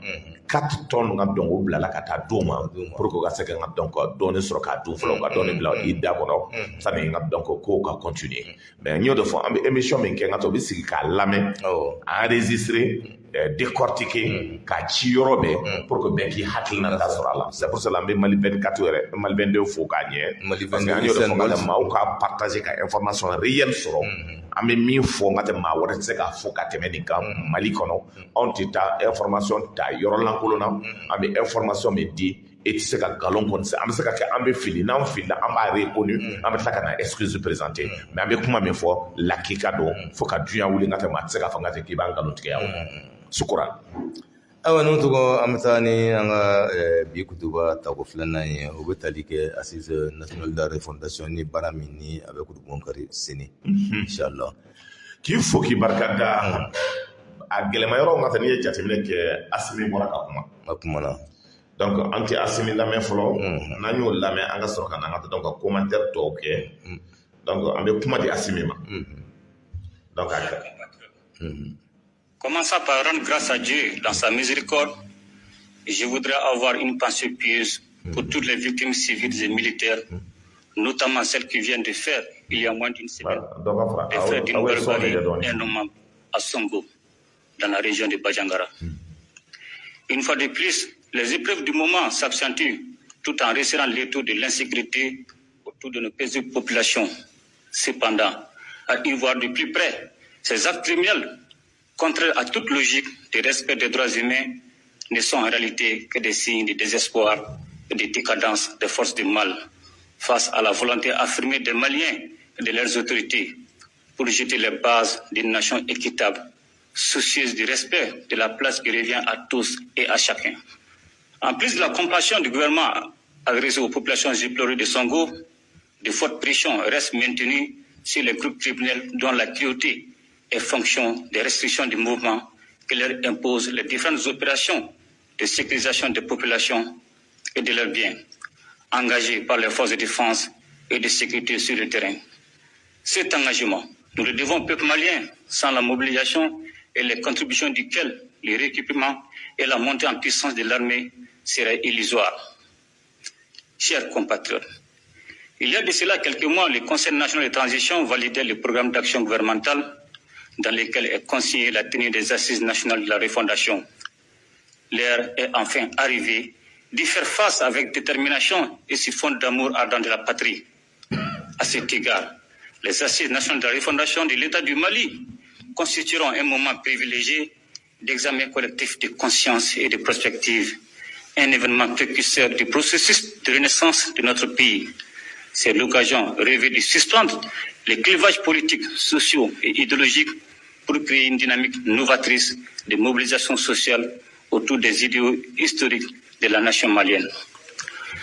4 tonnes ngam donc o blala kata doma pour ko gaseke ngam donc donner sur ka du flo ka donner bla ida kono ça ne ngam donc ko ka continuer mais ñoo de fois am émission men ke ngato bi sigi ka lamé enregistrer décortiquer ka ci yorobe pour que ben ki hakil na ta sura c'est pour cela Mali 24 heures Mali 22 faut gagner parce que ñoo de fois ngam ma ka partager ka information réelle sur ame mi fo ngate ma wara se ka fo ka temeni ka Mali kono on tita information ta yorolan kolona ame information me di et tu sais ka galon kon se ame se ka ke ambe fili na on fili amba reconnu ame ta kana excuse présenter mais ame kuma me fo la kikado fo ka duya wuli ngate ma se ka fa ngate ki ban galon tike yawo sukura awa no to amtani anga bi kutuba ta ko flana ye o betali ke assise nationale de la fondation ni baramini avec ko kari seni inshallah ki fo ki barkada a gelema yoro ngata ni jatemine ke asimi mora ka kuma na donc anti asimi la men folo nanyo la men anga soroka ngata donc commentaire to ke donc ambe kuma di asimi ma donc Commençant par rendre grâce à Dieu dans sa miséricorde, je voudrais avoir une pensée pieuse pour toutes les victimes civiles et militaires, notamment celles qui viennent de faire, il y a moins d'une semaine, des faits d'une barbarie énorme à Songo, dans la région de Bajangara. Une fois de plus, les épreuves du moment s'accentuent tout en resserrant l'étau de l'insécurité autour de nos paisibles populations. Cependant, à y voir de plus près, ces actes criminels contraires à toute logique de respect des droits humains, ne sont en réalité que des signes de désespoir et de décadence des forces du mal face à la volonté affirmée des Maliens et de leurs autorités pour jeter les bases d'une nation équitable, soucieuse du respect de la place qui revient à tous et à chacun. En plus de la compassion du gouvernement adressée aux populations éplorées de Songo, de fortes pressions restent maintenues sur les groupes criminels dont la cruauté et fonction des restrictions du mouvement que leur imposent les différentes opérations de sécurisation des populations et de leurs biens, engagées par les forces de défense et de sécurité sur le terrain. Cet engagement, nous le devons au peuple malien, sans la mobilisation et les contributions duquel le rééquipement et la montée en puissance de l'armée seraient illusoires. Chers compatriotes, il y a de cela quelques mois, le Conseil national de transition validait le programme d'action gouvernementale dans lesquels est consignée la tenue des assises nationales de la refondation. L'heure est enfin arrivée d'y faire face avec détermination et sur fond d'amour ardent de la patrie. À cet égard, les assises nationales de la refondation de l'État du Mali constitueront un moment privilégié d'examen collectif de conscience et de prospective, un événement précurseur du processus de renaissance de notre pays. C'est l'occasion rêvée de suspendre les clivages politiques, sociaux et idéologiques pour créer une dynamique novatrice de mobilisation sociale autour des idéaux historiques de la nation malienne.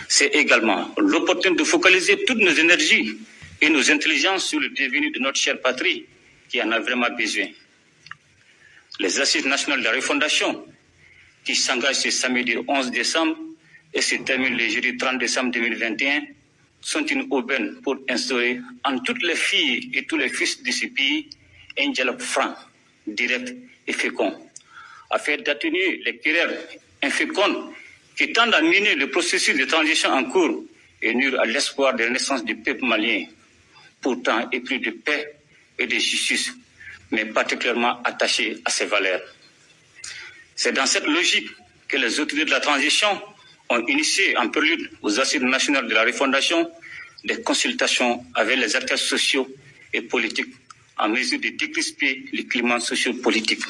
C'est également l'opportunité de focaliser toutes nos énergies et nos intelligences sur le devenir de notre chère patrie qui en a vraiment besoin. Les assises nationales de la refondation qui s'engagent ce samedi 11 décembre et se terminent le jeudi 30 décembre 2021 sont une aubaine pour instaurer en toutes les filles et tous les fils de ce pays un dialogue franc, direct et fécond, afin d'atténuer les querelles infécondes qui tendent à miner le processus de transition en cours et nuire à l'espoir de renaissance du peuple malien, pourtant épris de paix et de justice, mais particulièrement attaché à ses valeurs. C'est dans cette logique que les autorités de la transition ont initié en prélude aux assises nationales de la refondation des consultations avec les acteurs sociaux et politiques en mesure de décrisper le climat socio-politique.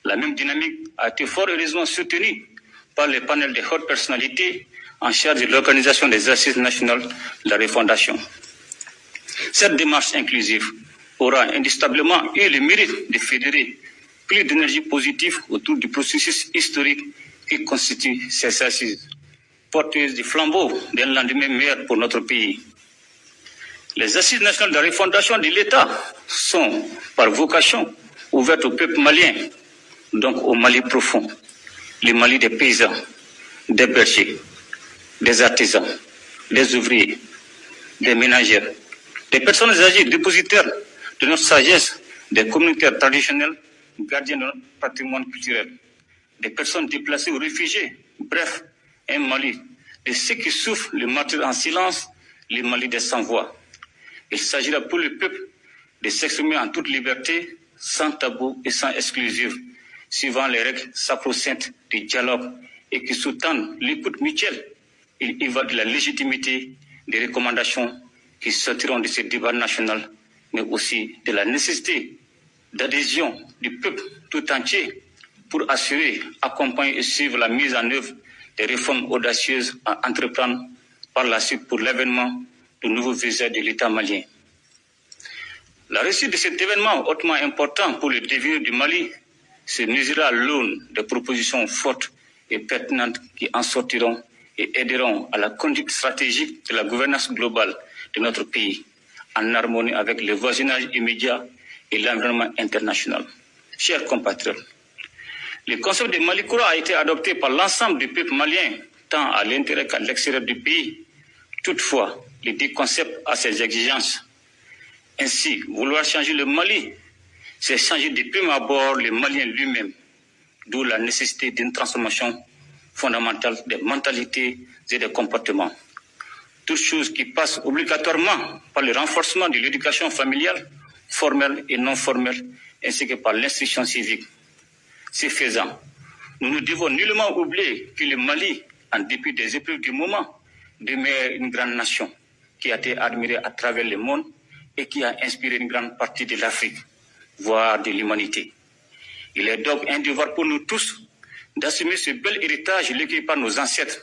La même dynamique a été fort heureusement soutenue par le panel des hautes personnalités en charge de l'organisation des assises nationales de la refondation. Cette démarche inclusive aura indiscutablement eu le mérite de fédérer plus d'énergie positive autour du processus historique qui constitue ces assises, porteuses du flambeau d'un lendemain meilleur pour notre pays. Les assises nationales de la refondation de l'État sont, par vocation, ouvertes au peuple malien, donc au Mali profond, le Mali des paysans, des bergers, des artisans, des ouvriers, des ménagères, des personnes âgées dépositaires de notre sagesse, des communautés traditionnelles, gardiens de notre patrimoine culturel, des personnes déplacées ou réfugiées, bref, un Mali de ceux qui souffrent le martyre en silence, le Mali des sans-voix. Il s'agira pour le peuple de s'exprimer en toute liberté, sans tabou et sans exclusive, suivant les règles sacro-saintes du dialogue et qui sous-tendent l'écoute mutuelle. Il y va de la légitimité des recommandations qui sortiront de ce débat national, mais aussi de la nécessité d'adhésion du peuple tout entier pour assurer, accompagner et suivre la mise en œuvre des réformes audacieuses à entreprendre par la suite pour l'avènement du nouveau visage de l'État malien. La réussite de cet événement hautement important pour le devenir du Mali se mesurera à l'aune des propositions fortes et pertinentes qui en sortiront et aideront à la conduite stratégique de la gouvernance globale de notre pays, en harmonie avec le voisinage immédiat et l'environnement international. Chers compatriotes, le concept de Mali Koura a été adopté par l'ensemble du peuple malien, tant à l'intérieur qu'à l'extérieur du pays. Toutefois, le dit concept a ses exigences. Ainsi, vouloir changer le Mali, c'est changer de prime abord le Malien lui-même, d'où la nécessité d'une transformation fondamentale des mentalités et des comportements. Toute chose qui passe obligatoirement par le renforcement de l'éducation familiale, formelle et non formelle, ainsi que par l'instruction civique. Ce faisant, nous ne devons nullement oublier que le Mali, en dépit des épreuves du moment, demeure une grande nation qui a été admirée à travers le monde et qui a inspiré une grande partie de l'Afrique, voire de l'humanité. Il est donc un devoir pour nous tous d'assumer ce bel héritage légué par nos ancêtres.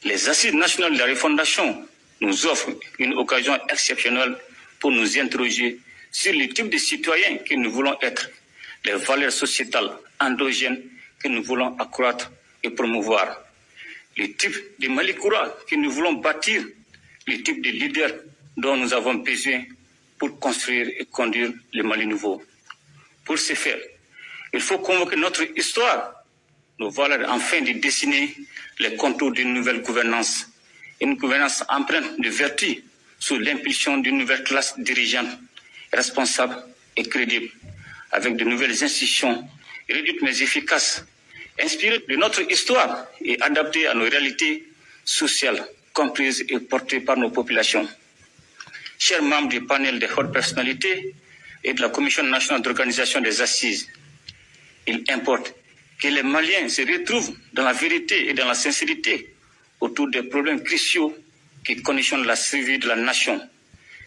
Les assises nationales de la refondation nous offrent une occasion exceptionnelle pour nous interroger sur le type de citoyens que nous voulons être, les valeurs sociétales endogènes que nous voulons accroître et promouvoir, le type de Mali Koura que nous voulons bâtir, le type de leader dont nous avons besoin pour construire et conduire le Mali nouveau. Pour ce faire, il faut convoquer notre histoire, nos valeurs, afin de dessiner les contours d'une nouvelle gouvernance, une gouvernance empreinte de vertu sous l'impulsion d'une nouvelle classe dirigeante, responsable et crédible, avec de nouvelles institutions réduites mais efficaces, inspirées de notre histoire et adaptées à nos réalités sociales, comprises et portées par nos populations. Chers membres du panel des hautes personnalités et de la Commission nationale d'organisation des assises, il importe que les Maliens se retrouvent dans la vérité et dans la sincérité autour des problèmes cruciaux qui conditionnent la survie de la nation.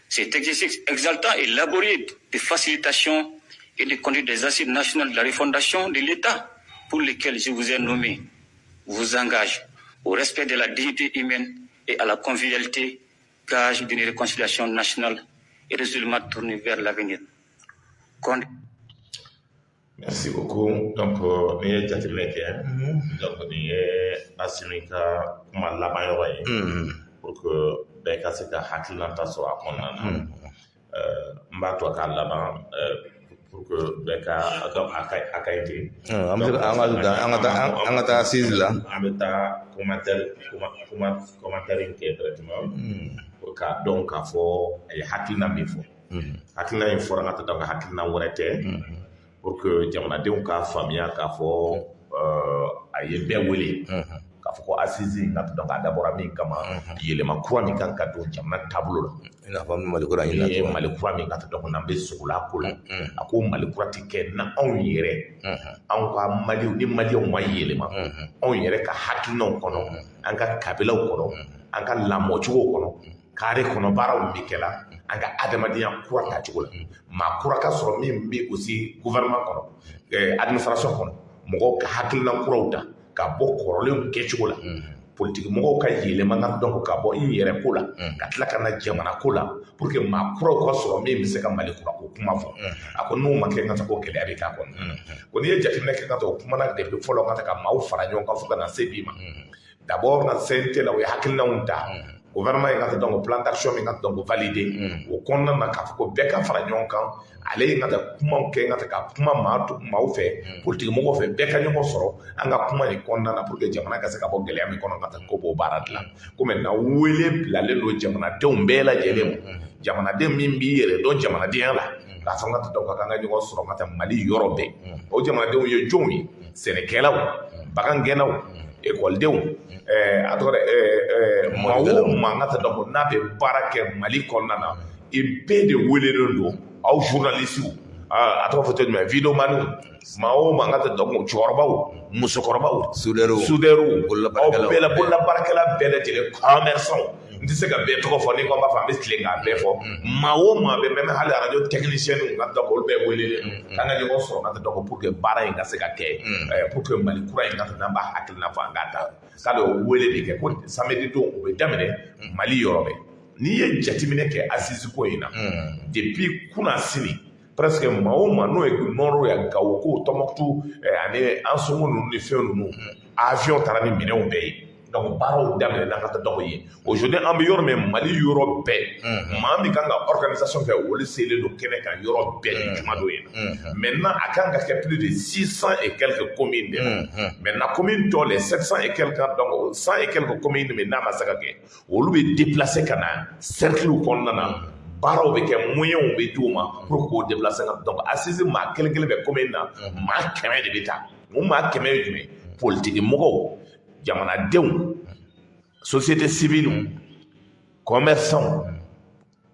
Cet exercice exaltant et laborieux de facilitation et de conduite des assises nationales de la refondation de l'État, pour lesquelles je vous ai nommé, vous engage au respect de la dignité humaine et à la convivialité, gage d'une réconciliation nationale et résolument tournée vers l'avenir. Merci beaucoup. Donc, ni ye jateminɛ kɛ donc nin ye Asimi ka kuma laban yɔrɔ ye pour que bɛɛ ka se ka hakilinata sɔrɔ a kɔnɔna na n b'a to a ka laban pour que bɛɛ ka a ka ye ten an ka taa assise la an bɛ taa commentaire in kɛ directement pour k'a dɔn k'a fɔ a ye hakilina min fɔ hakilina in fɔra n ka taa ka hakilina wɛrɛ tɛ pour que jamanadenw k'a faamuya k'a fɔ a ye bɛɛ wele k'a fɔ ko assise in ka dɔn k'a dabɔra min kama yɛlɛma kura min kan ka don jamana taabolo la i n'a fɔ Mali kura in ye Mali kura min ka dɔn ko n'an bɛ sogola ko la a ko Mali kura tɛ kɛ na anw yɛrɛ anw ka Maliw ni Maliyɛnw ma yɛlɛma anw yɛrɛ ka hakilinaw kɔnɔ an ka kabilaw kɔnɔ an ka lamɔcogow kɔnɔ kare kɔnɔ baaraw bɛ kɛ la an ka adamadenya kura ta cogo la maa kura ka sɔrɔ min bɛ aussi gouvernement kɔnɔ administration kɔnɔ mɔgɔw ka hakilina kuraw ta ka bɔ kɔrɔlenw kɛcogo la politique mɔgɔw ka yɛlɛma ka dɔn ka bɔ i yɛrɛ ko la ka tila ka na jamana ko la pour que maa kuraw ka sɔrɔ min bɛ se ka Mali kura ko kuma fɔ a ko n'o ma kɛ ka taa ko gɛlɛya bɛ k'a kɔnɔ ko n'i ye jateminɛ kɛ ka taa o kuma na depuis fɔlɔ ka taa ka maaw fara ɲɔgɔn kan fo ka na se bi ma d'abord na CNT la o ye hakilinaw ta gouvernement ye ka taa donc plan d'action min ka taa donc valider o kɔnɔna na k'a fɔ ko bɛɛ ka fara ɲɔgɔn kan ale ye ka taa kumaw kɛ ka taa ka kuma maaw fɛ politique mɔgɔw fɛ bɛɛ ka ɲɔgɔn sɔrɔ an ka kuma nin kɔnɔna na pour que jamana ka se ka bɔ gɛlɛya min kɔnɔ ka taa ko b'o baara dilan ko maintenant wele bilalen don jamanadenw bɛɛ lajɛlen ma jamanaden min b'i yɛrɛ dɔn jamanadenya la k'a fɔ ka taa donc ka ɲɔgɔn sɔrɔ ka taa Mali yɔrɔ bɛɛ o jamanadenw ye jɔnw ye sɛnɛkɛlaw bagangɛnnaw ekɔlidenw a tɔgɔ dɛ maa o maa ka taa donc n'a bɛ baara kɛ Mali kɔnɔna na i bɛɛ de welelen don aw journalistes a tɔgɔ fɔ cogo jumɛn vidéomaniw maa o maa ka taa donc cɛkɔrɔbaw musokɔrɔbaw soudeurs aw bɛɛ la bololabaarakɛla bɛɛ lajɛlen commerçants n tɛ se ka bɛɛ tɔgɔ fɔ ni ko n b'a fɔ an bɛ tile k'a bɛɛ fɔ maa o maa bɛ même hali radio techniciens ka donc olu bɛɛ welelen don an ka ɲɔgɔn sɔrɔ ka taa donc pour que baara in ka se ka kɛ pour que Mali kura in ka taa n'an b'a hakilina fɔ an k'a ta k'ale o wele de kɛ ko samedi don o bɛ daminɛ Mali yɔrɔ bɛɛ n'i ye jateminɛ kɛ assise ko in na depuis kunun sini presque maa o maa n'o ye nɔrɔ ya Gawo ko Tɔnbukutu ani Ansongo ninnu ni fɛn ninnu avion taara ni minɛnw bɛɛ ye donc baaraw daminɛ na ka taa donc ye aujourd'hui an bɛ yɔrɔ min Mali yɔrɔ bɛɛ maa min kan ka organisation kɛ olu selen don kɛnɛ kan yɔrɔ bɛɛ ni juma dɔ ye maintenant a kan ka kɛ plus de 600 et quelques communes de la maintenant commune tɔ les 700 et quelques donc 100 et quelques communes min n'a ma se ka kɛ olu bɛ déplacer ka na cercle kɔnɔna na baaraw bɛ kɛ moyens bɛ d'u ma pour k'o déplacer ka donc assise maa kelen kelen bɛ commune na maa 100 de bɛ taa o maa 100 ye jumɛn politique mɔgɔw jamanadenw société civile commerçants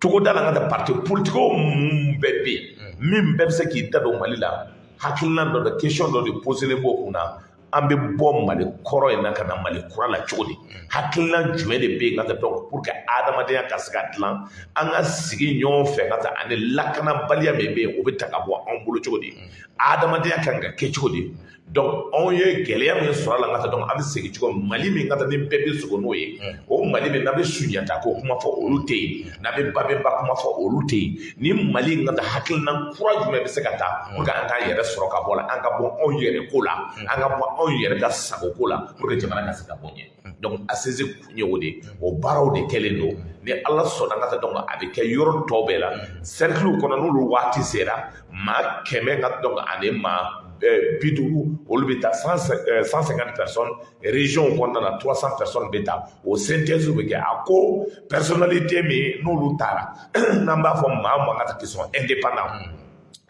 togoda la ka parti politique mun bɛɛ bɛ min bɛɛ bɛ se k'i da don Mali la hakilina dɔ de question dɔ de poselen b'o kunna an bɛ bɔ Mali kɔrɔ in na ka na Mali kura la cogo di hakilina jumɛn de bɛ yen ka taa donc pour que adamadenya ka se ka dilan an ka sigi ɲɔgɔn fɛ ka taa ani lakanabaliya min bɛ yen o bɛ ta ka bɔ anw bolo cogo di adamadenya kan ka kɛ cogo di donc anw ye gɛlɛya min sɔrɔ a la ka taa donc an bɛ segin cogo Mali min ka taa ni bɛɛ bɛ sogo n'o ye o Mali min n'a bɛ sunyata ko kuma fɔ olu tɛ yen n'a bɛ ba kuma fɔ olu tɛ yen ni Mali in ka taa hakilina kura jumɛn bɛ se ka taa pour que an k'an yɛrɛ sɔrɔ ka bɔ la an ka bɔ anw yɛrɛ ko la an ka bɔ anw yɛrɛ ka sago ko la pour que jamana ka se ka bɔ ɲɛ donc assise kun ye o de o baaraw de kɛlen don ni Ala sɔnna ka taa donc a bɛ kɛ yɔrɔ tɔw bɛɛ la cercle kɔnɔ n'olu waati sera maa 100 ka donc ani maa 50 olu bɛ taa 150 personnes région kɔnɔna na 300 personnes bɛ taa o synthèse bɛ kɛ a ko personnalité min n'olu taara n'an b'a fɔ maa ka taa qui sont indépendants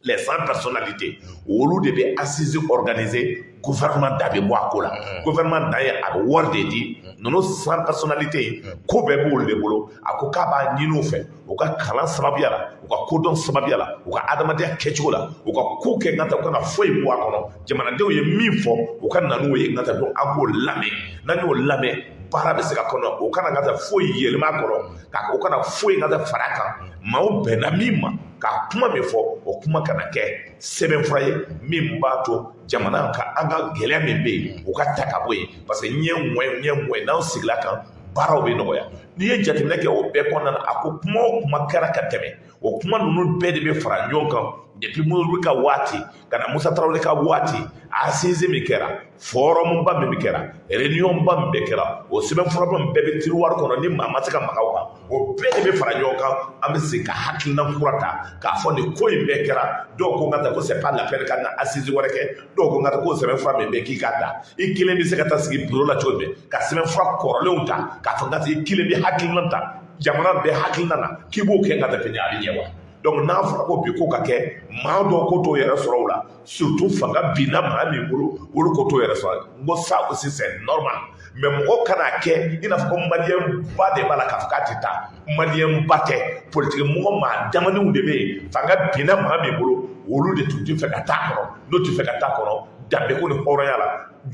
les 100 personnalités olu de bɛ assise organiser gouvernement da bɛ bɔ a ko la gouvernement da ye a bɛ wari de di ninnu 100 personnalités ko bɛɛ b'olu de bolo a ko k'a b'a ɲini u fɛ u ka kalan sababuya la u ka kodɔn sababuya la u ka adamadenya kɛcogo la u ka ko kɛ nka ta u kana foyi bɔ a kɔnɔ jamanadenw ye min fɔ u ka na n'o ye nka ta donc an k'o lamɛn n'an y'o lamɛn baara bɛ se ka kɔnɔ o kana nka ta foyi yɛlɛma a kɔnɔ ka o kana foyi nka ta fara a kan maaw bɛnna min ma ka kuma min fɔ o kuma kana kɛ sɛbɛnfura ye min b'a to jamana ka an ka gɛlɛya min bɛ yen o ka ta ka bɔ yen parce que ɲɛ ŋɔɲɛ n'aw sigila kan baaraw bɛ nɔgɔya n'i ye jateminɛ kɛ o bɛɛ kɔnɔna na a ko kuma o kuma kɛra ka tɛmɛ o kuma ninnu bɛɛ de bɛ fara ɲɔgɔn kan depuis Modibo ka waati ka na Musa Tarawele ka waati assise min kɛra forum ba min kɛra réunion ba min bɛɛ kɛra o sɛbɛnfura ba min bɛɛ bɛ tiroir kɔnɔ ni maa ma se ka maga o kan o bɛɛ de bɛ fara ɲɔgɔn kan an bɛ se ka hakilina kura ta k'a fɔ nin ko in bɛɛ kɛra dɔw ko n ka taa ko c'est pas la peine k'an ka assise wɛrɛ kɛ dɔw ko n ka taa ko sɛbɛnfura min bɛ k'i k'a ta i kelen bɛ se ka taa sigi bureau la cogo min ka sɛbɛnfura kɔrɔlenw ta k'a fɔ n ka taa i kelen bɛ hakilina ta jamana bɛɛ hakilina na k'i b'o kɛ n ka taa fɛn a bɛ ɲɛ wa donc n'a fɔra ko bi ko ka kɛ maa dɔw ko t'o yɛrɛ sɔrɔ o la surtout fanga binna maa min bolo olu ko t'o yɛrɛ sɔrɔ n ko ça aussi c'est normal mais mɔgɔ kana kɛ i n'a fɔ ko maliyɛn ba de b'a la k'a fɔ k'a tɛ taa maliyɛn ba tɛ politique mɔgɔ maa damadɔw de bɛ yen fanga binna maa min bolo olu de tun tɛ fɛ ka taa kɔnɔ n'o tɛ fɛ ka taa kɔnɔ danbe ko ni hɔrɔnya la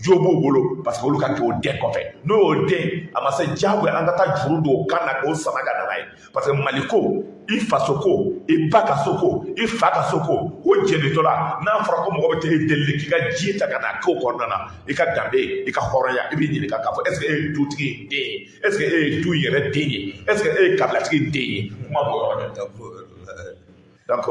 jo b'o bolo parce que olu ka kɛ o den kɔfɛ n'o y'o den a ma se diyagoya an ka taa juru don o kan na k'o sama ka na n'a ye parce que Mali ko i faso ko i ba ka so ko i fa ka so ko o jɛnitɔ la n'a fɔra ko mɔgɔ bɛ taa e deli k'i ka ji ta ka na k'o kɔnɔna na i ka danbe i ka hɔrɔnya i b'i ɲininka k'a fɔ est ce que e ye dutigi den ye est ce que e ye du yɛrɛ den ye est ce que e ye kabilatigi den ye kuma b'o yɔrɔ de donc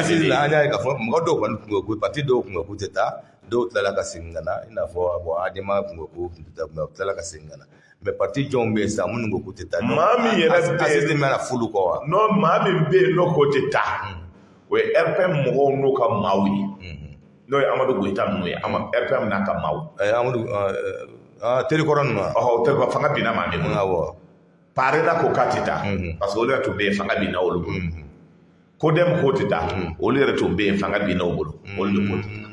sisan an y'a ye k'a fɔ mɔgɔ dɔw kɔni tun ko parti dɔw tun k'u tɛ taa dɔw tilala ka segin ka na i n'a fɔ bon Adama tun ko k'u tun tɛ taa mais u tilala ka segin ka na mais parti jɔnw bɛ yen sisan minnu ko k'u tɛ taa maa min yɛrɛ bɛ yen mana fulu kɔ wa non maa min bɛ yen n'o k'o tɛ taa o ye RPM mɔgɔw n'o ka maaw ye n'o ye Amadu Goyita ninnu ye RPM n'a ka maaw Amadu terikɔrɔ ninnu terikɔrɔ fanga binna maa min bolo awɔ parena ko k'a tɛ taa parce que olu yɛrɛ tun bɛ yen fanga binna olu bolo Kodem ko tɛ taa olu yɛrɛ tun bɛ yen fanga binna olu bolo olu de ko tɛ taa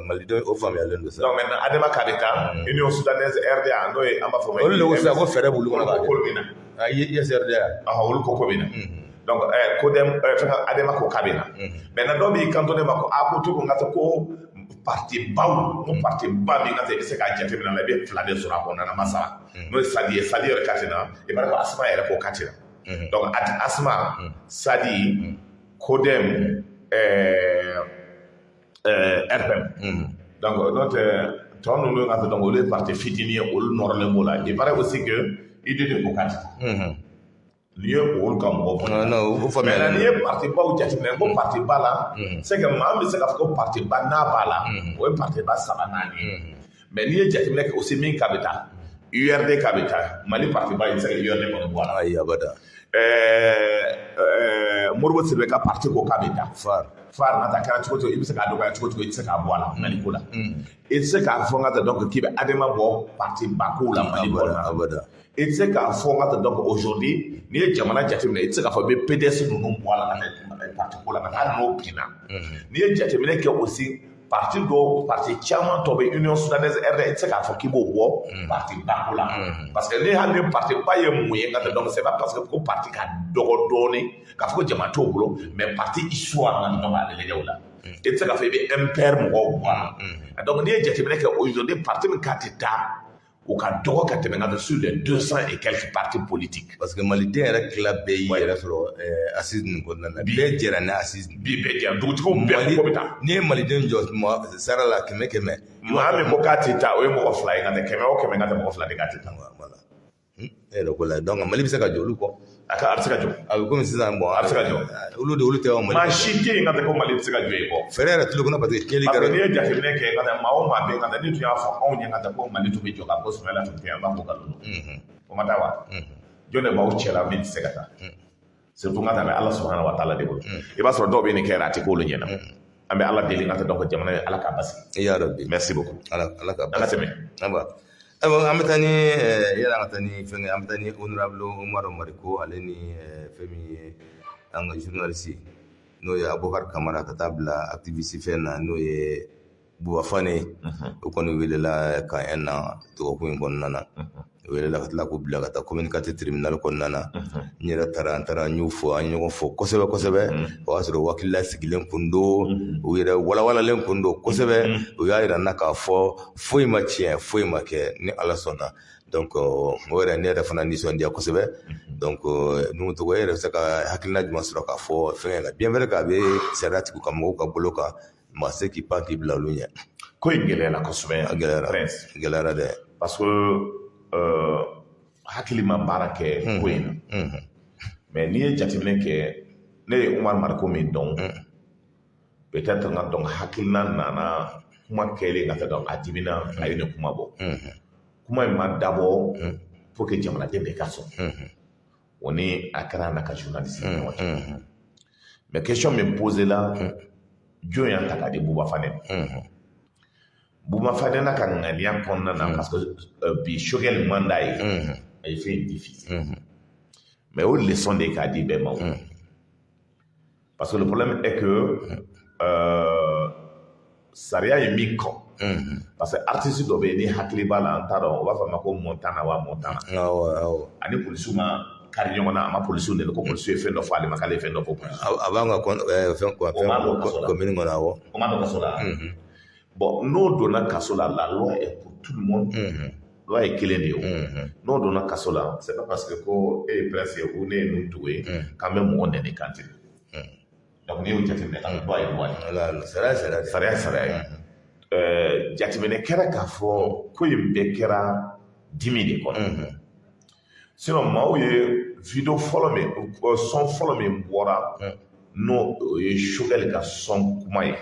Malidenw o faamuyalen don sa donc maintenant Adama k'a bɛ taa Union Soudanaise RDA n'o ye an b'a fɔ olu de ko sisan ko fɛɛrɛ b'olu kɔnɔ ko bɛ na ISRDA olu ko bɛ na donc Kodem Adama ko k'a bɛ na maintenant dɔw b'i kanto ne ma ko a ko to ko n ka taa ko parti baw ko parti ba min ka taa i bɛ se k'a jateminɛ la i bɛ fila de sɔrɔ a kɔnɔna na masara n'o ye Sadi ye Sadi yɛrɛ kati na i b'a dɔn ko Asuma yɛrɛ ko kati na donc Asuma Sadi Kodem RPM donc n'o tɛ tɔ ninnu ka donc olu ye parti fitinin ye olu nɔrɔlen b'o la il paraît aussi que idée de ko kati n'i ye olu ka mɔgɔ fɔ mais n'i ye parti baw jateminɛ ko parti ba la c'est que maa min bɛ se k'a fɔ ko parti ba n'a b'a la o ye parti ba 3 4 ye mais n'i ye jateminɛ kɛ aussi min k'a bɛ taa URD k'a bɛ taa Mali parti ba i bɛ se ka URD kɔni bɔ a la ayi abada Modibo Sidibe ka parti ko k'a bɛ taa FAR n'a ta kɛra cogo cogo i bɛ se k'a dɔgɔya cogo cogo i tɛ se k'a bɔ a la Mali ko la i tɛ se k'a fɔ n ka taa donc k'i bɛ Adama bɔ parti ba ko la Mali kɔnɔ abada i tɛ se k'a fɔ n ka taa donc aujourd'hui n'i ye jamana jateminɛ i tɛ se k'a fɔ i bɛ PDS ninnu bɔ a la ka taa parti ko la ka taa n'o binna n'i ye jateminɛ kɛ aussi parti dɔw parti caman tɔ bɛ Union Soudanaise RDA i tɛ se k'a fɔ k'i b'o bɔ parti ba ko la parce que ne hali ni parti ba ye mun ye n ka taa donc c'est pas parce que ko parti ka dɔgɔ dɔɔnin k'a fɔ ko jama t'o bolo mais parti histoire na ɲɔgɔn b'ale lajɛ o la i tɛ se k'a fɔ i bɛ MPR mɔgɔw bɔ a la donc n'i ye jateminɛ kɛ aujourd'hui parti min k'a tɛ taa o ka dɔgɔ ka tɛmɛ ka sur les 200 et quelques partis politiques parce que Maliden yɛrɛ tila bɛɛ y'i yɛrɛ sɔrɔ assise nin kɔnɔna na bɛɛ jɛra n'a assise bi bɛɛ jɛra dugutigiw bɛɛ ko bɛ taa n'i ye Maliden jɔ sara la 100 maa min ko k'a tɛ taa o ye mɔgɔ 2 ye nka tɛ 100 o 100 nka tɛ mɔgɔ 2 de k'a tɛ taa voilà e yɛrɛ ko la donc Mali bɛ se ka jɔ olu kɔ a bɛ se ka jɔ a bɛ komi sisan bon a bɛ se ka jɔ olu tɛ Mali maa si tɛ yen nka tɛ ko Mali bɛ se ka jɔ yen kɔ fɛɛrɛ yɛrɛ tulu kɔnɔ parce que tiɲɛli kɛra n'i ye jateminɛ kɛ nka tɛ maa o maa bɛ yen nka tɛ ni tun y'a fɔ anw ye nka tɛ ko Mali tun bɛ jɔ ka bɔ Sumayila tun tɛ yan an b'a fɔ ka lolo o ma taa wa jɔn de b'aw cɛ la min tɛ se ka taa surtout nka tɛ bɛ Ala subahana wa taala de bolo i b'a sɔrɔ dɔw bɛ nin kɛ a tɛ k'olu ɲɛna an bɛ Ala deli nka tɛ donc jamana ye Ala k'a basigi ya rabbi merci beaucoup Ala ka basigi an ka tɛmɛ an bɛ taa ni yala an ka taa ni fɛnkɛ an bɛ taa ni honorable Umaru Mariko ale ni fɛn min ye an ka journaliste n'o ye Abubakar Kamara ka taa bila activiste fɛn na n'o ye Buba Fane o kɔni welela ka un na dɔgɔkun in kɔnɔna na o welela ka tila k'o bila ka taa communicateur tribunal kɔnɔna na n yɛrɛ taara an taara an y'u fɔ an ye ɲɔgɔn fɔ kosɛbɛ kosɛbɛ o y'a sɔrɔ wakilila sigilen kun don u yɛrɛ walawalalen kun don kosɛbɛ o y'a yira n na k'a fɔ foyi ma tiɲɛ foyi ma kɛ ni Ala sɔnna donc o yɛrɛ ne yɛrɛ fana nisɔndiya kosɛbɛ donc numu tɔgɔ yɛrɛ bɛ se ka hakilina jumɛn sɔrɔ k'a fɔ fɛn ka bien vrai k'a bɛ sariya tigɛ ka mɔgɔw ka bolo kan maa se k'i pan k'i bila olu ɲɛ ko in gɛlɛyara kosɛbɛ a gɛlɛyara dɛ parce que hakili ma baara kɛ ko in na mais n'i ye jateminɛ kɛ ne ye Umaru Mariko min dɔn peut-être nka dɔn hakilina nana kuma kɛlen ka taa dɔn a dimina a ye ne kuma bɔ kuma in ma dabɔ pour que jamanaden bɛɛ ka sɔn o ni a kɛra n'a ka journaliste ɲɔgɔn cɛ mais question min posé la jɔn y'a ta k'a di Buba Fane Buba Fane n'a ka ŋaniya kɔnɔna na parce que bi Choguel mandat ye a ye fɛn difficile mais o leçon de k'a di bɛɛ ma parce que le problème est que sariya ye min kɔ parce que artiste dɔ bɛ yen ni hakili b'a la an t'a dɔn o b'a fɔ a ma ko Montana wa Montana ani polisiw ma kari ɲɔgɔn na a ma polisiw nɛni ko polisiw ye fɛn dɔ fɔ ale ma k'ale ye fɛn dɔ fɔ polisiw a b'an ka fɛn commune kɔnɔ awɔ o ma dɔn ka so la Bon, n'o donna kaso la loi est pour tout le monde. Loi est kelen de ye o. N'o donna kaso la c'est pas parce que ko e ye prince ye ou ne ye nun tugu ye k'an bɛ mɔgɔ nɛni kanti. Donc n'i y'o jateminɛ k'a loi ye loi ye. Sariya ye. Jateminɛ kɛra k'a fɔ ko in bɛɛ kɛra dimi de kɔnɔ. Sinon maaw ye video fɔlɔ min son fɔlɔ min bɔra n'o ye Choguel ka son kuma ye.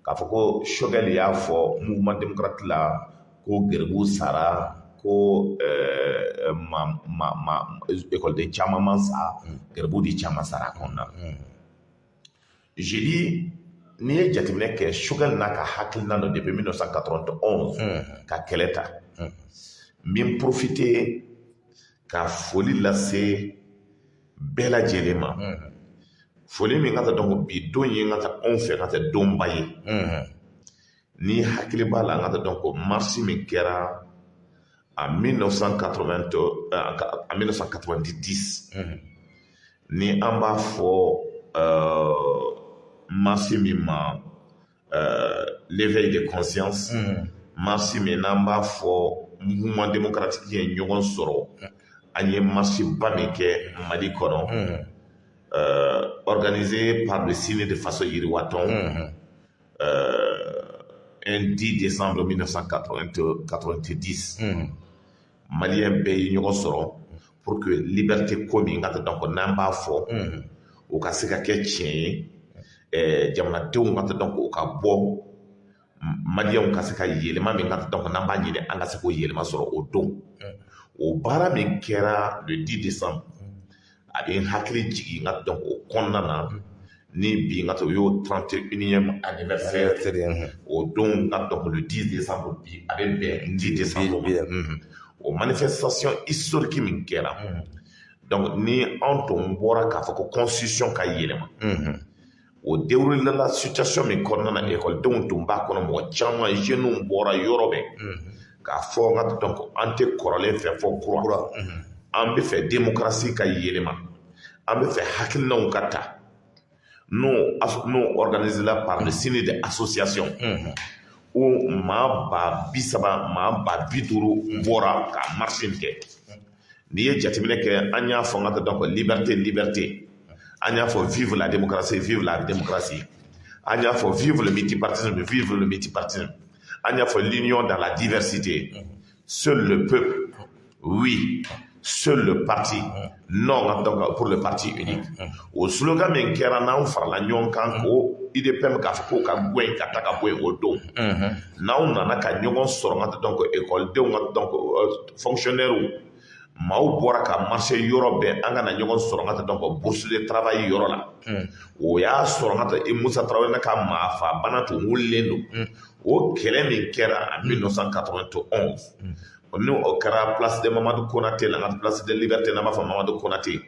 K'a fɔ ko Choguel y'a fɔ mouvement démocratique la ko gɛribuw sara ko école caman ma sa gɛribuw de caman sara a kɔnɔna na. J'ai dit n'i ye jateminɛ kɛ Choguel n'a ka hakilina dɔ depuis 1991 ka kɛlɛ ta n bɛ profiter ka foli lase bɛɛ lajɛlen ma. Foli min ka taa donc bi don ye n ka taa anw fɛ ka taa donba ye. Ni hakili b'a la n ka taa donc marche min kɛra en 1990 ni an b'a fɔ marche min ma l'éveil de conscience marche min n'an b'a fɔ mouvement démocratique ye ɲɔgɔn sɔrɔ an ye marche ba min kɛ Mali kɔnɔ organisé par le Ciné de façon yiriwaton un 10 décembre 1990 Maliens bɛɛ ye ɲɔgɔn sɔrɔ pour que liberté ko min ka donc n'an b'a fɔ o ka se ka kɛ tiɲɛ ye jamanadenw ka donc o ka bɔ Maliens ka se ka yɛlɛma min ka donc n'an b'a ɲini an ka se k'o yɛlɛma sɔrɔ o don o baara min kɛra le 10 décembre a bɛ n hakili jigin n ka donc o kɔnɔna na ni bi n ka o y'o 31e anniversaire o don n ka donc le 10 décembre bi a bɛ bɛn 10 décembre o manifestation historique min kɛra donc ni anw tun bɔra k'a fɔ ko constitution ka yɛlɛma o déroulé la situation min kɔnɔna na écoledenw tun b'a kɔnɔ mɔgɔ caman jeunes bɔra yɔrɔ bɛɛ k'a fɔ n ka donc an tɛ kɔrɔlen fɛ fɔ kura an bɛ fɛ démocratie ka yɛlɛma an bɛ fɛ hakilinaw ka ta non organisé par le Ciné de association o maa ba 30 maa ba 50 bɔra ka marche kɛ n'i ye jateminɛ kɛ an y'a fɔ n ka donc liberté an y'a fɔ vive la démocratie an y'a fɔ vive le multipartisme an y'a fɔ l'union dans la diversité seul le peuple oui seul le parti non donc pour le parti unique o slogan min kɛra n'anw farala ɲɔgɔn kan ko IDPM k'a fɔ k'o ka bɔ yen ka taa ka bɔ yen o don n'aw nana ka ɲɔgɔn sɔrɔ n ka donc écoledenw ka donc fonctionnaires maaw bɔra ka marché yɔrɔ bɛɛ an kana ɲɔgɔn sɔrɔ n ka taa donc bourse de travail yɔrɔ la o y'a sɔrɔ n ka taa Musa Traoré ka maa fa bana tun wulilen don o kɛlɛ min kɛra en 1991 n'o kɛra place de Mamadou Konaté la nka place de liberté n'an b'a fɔ Mamadou Konaté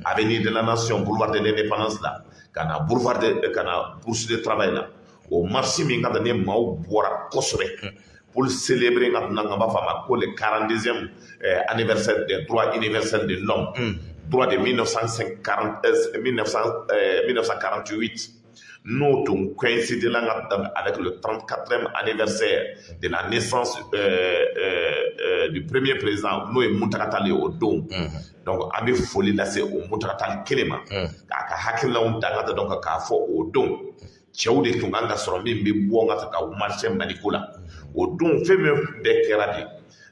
avenue de la nation boulevard de l'indépendance la ka na boulevard de ka na bourse de travail la o marche min ka taa ni maaw bɔra kosɛbɛ pour célébrer n ka b'a fɔ a ma ko le 42e anniversaire des droits universels de l'homme droit de 1948 n'o tun coïncide avec le 34e anniversaire de la naissance du premier président n'o ye Muntaka Tall ye o don donc an bɛ foli lase o Muntaka Tall kelen ma k'a ka hakilinaw ta n ka donc k'a fɔ o don cɛw de tun kan ka sɔrɔ min bɛ bɔ n ka ka marché Maliko la o don fɛn min bɛɛ kɛra de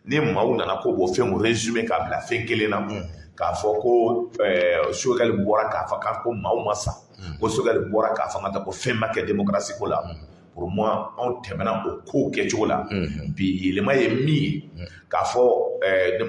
ni maaw nana ko b'o fɛnw résumé k'a bila fɛn kelen na k'a fɔ ko Choguel bɔra k'a fɔ k'a ko maaw ma sa ko Choguel bɔra k'a fɔ n ka taa ko fɛn ma kɛ démocratie ko la pour moi anw tɛmɛna o kow kɛcogo la bi yɛlɛma ye min ye k'a fɔ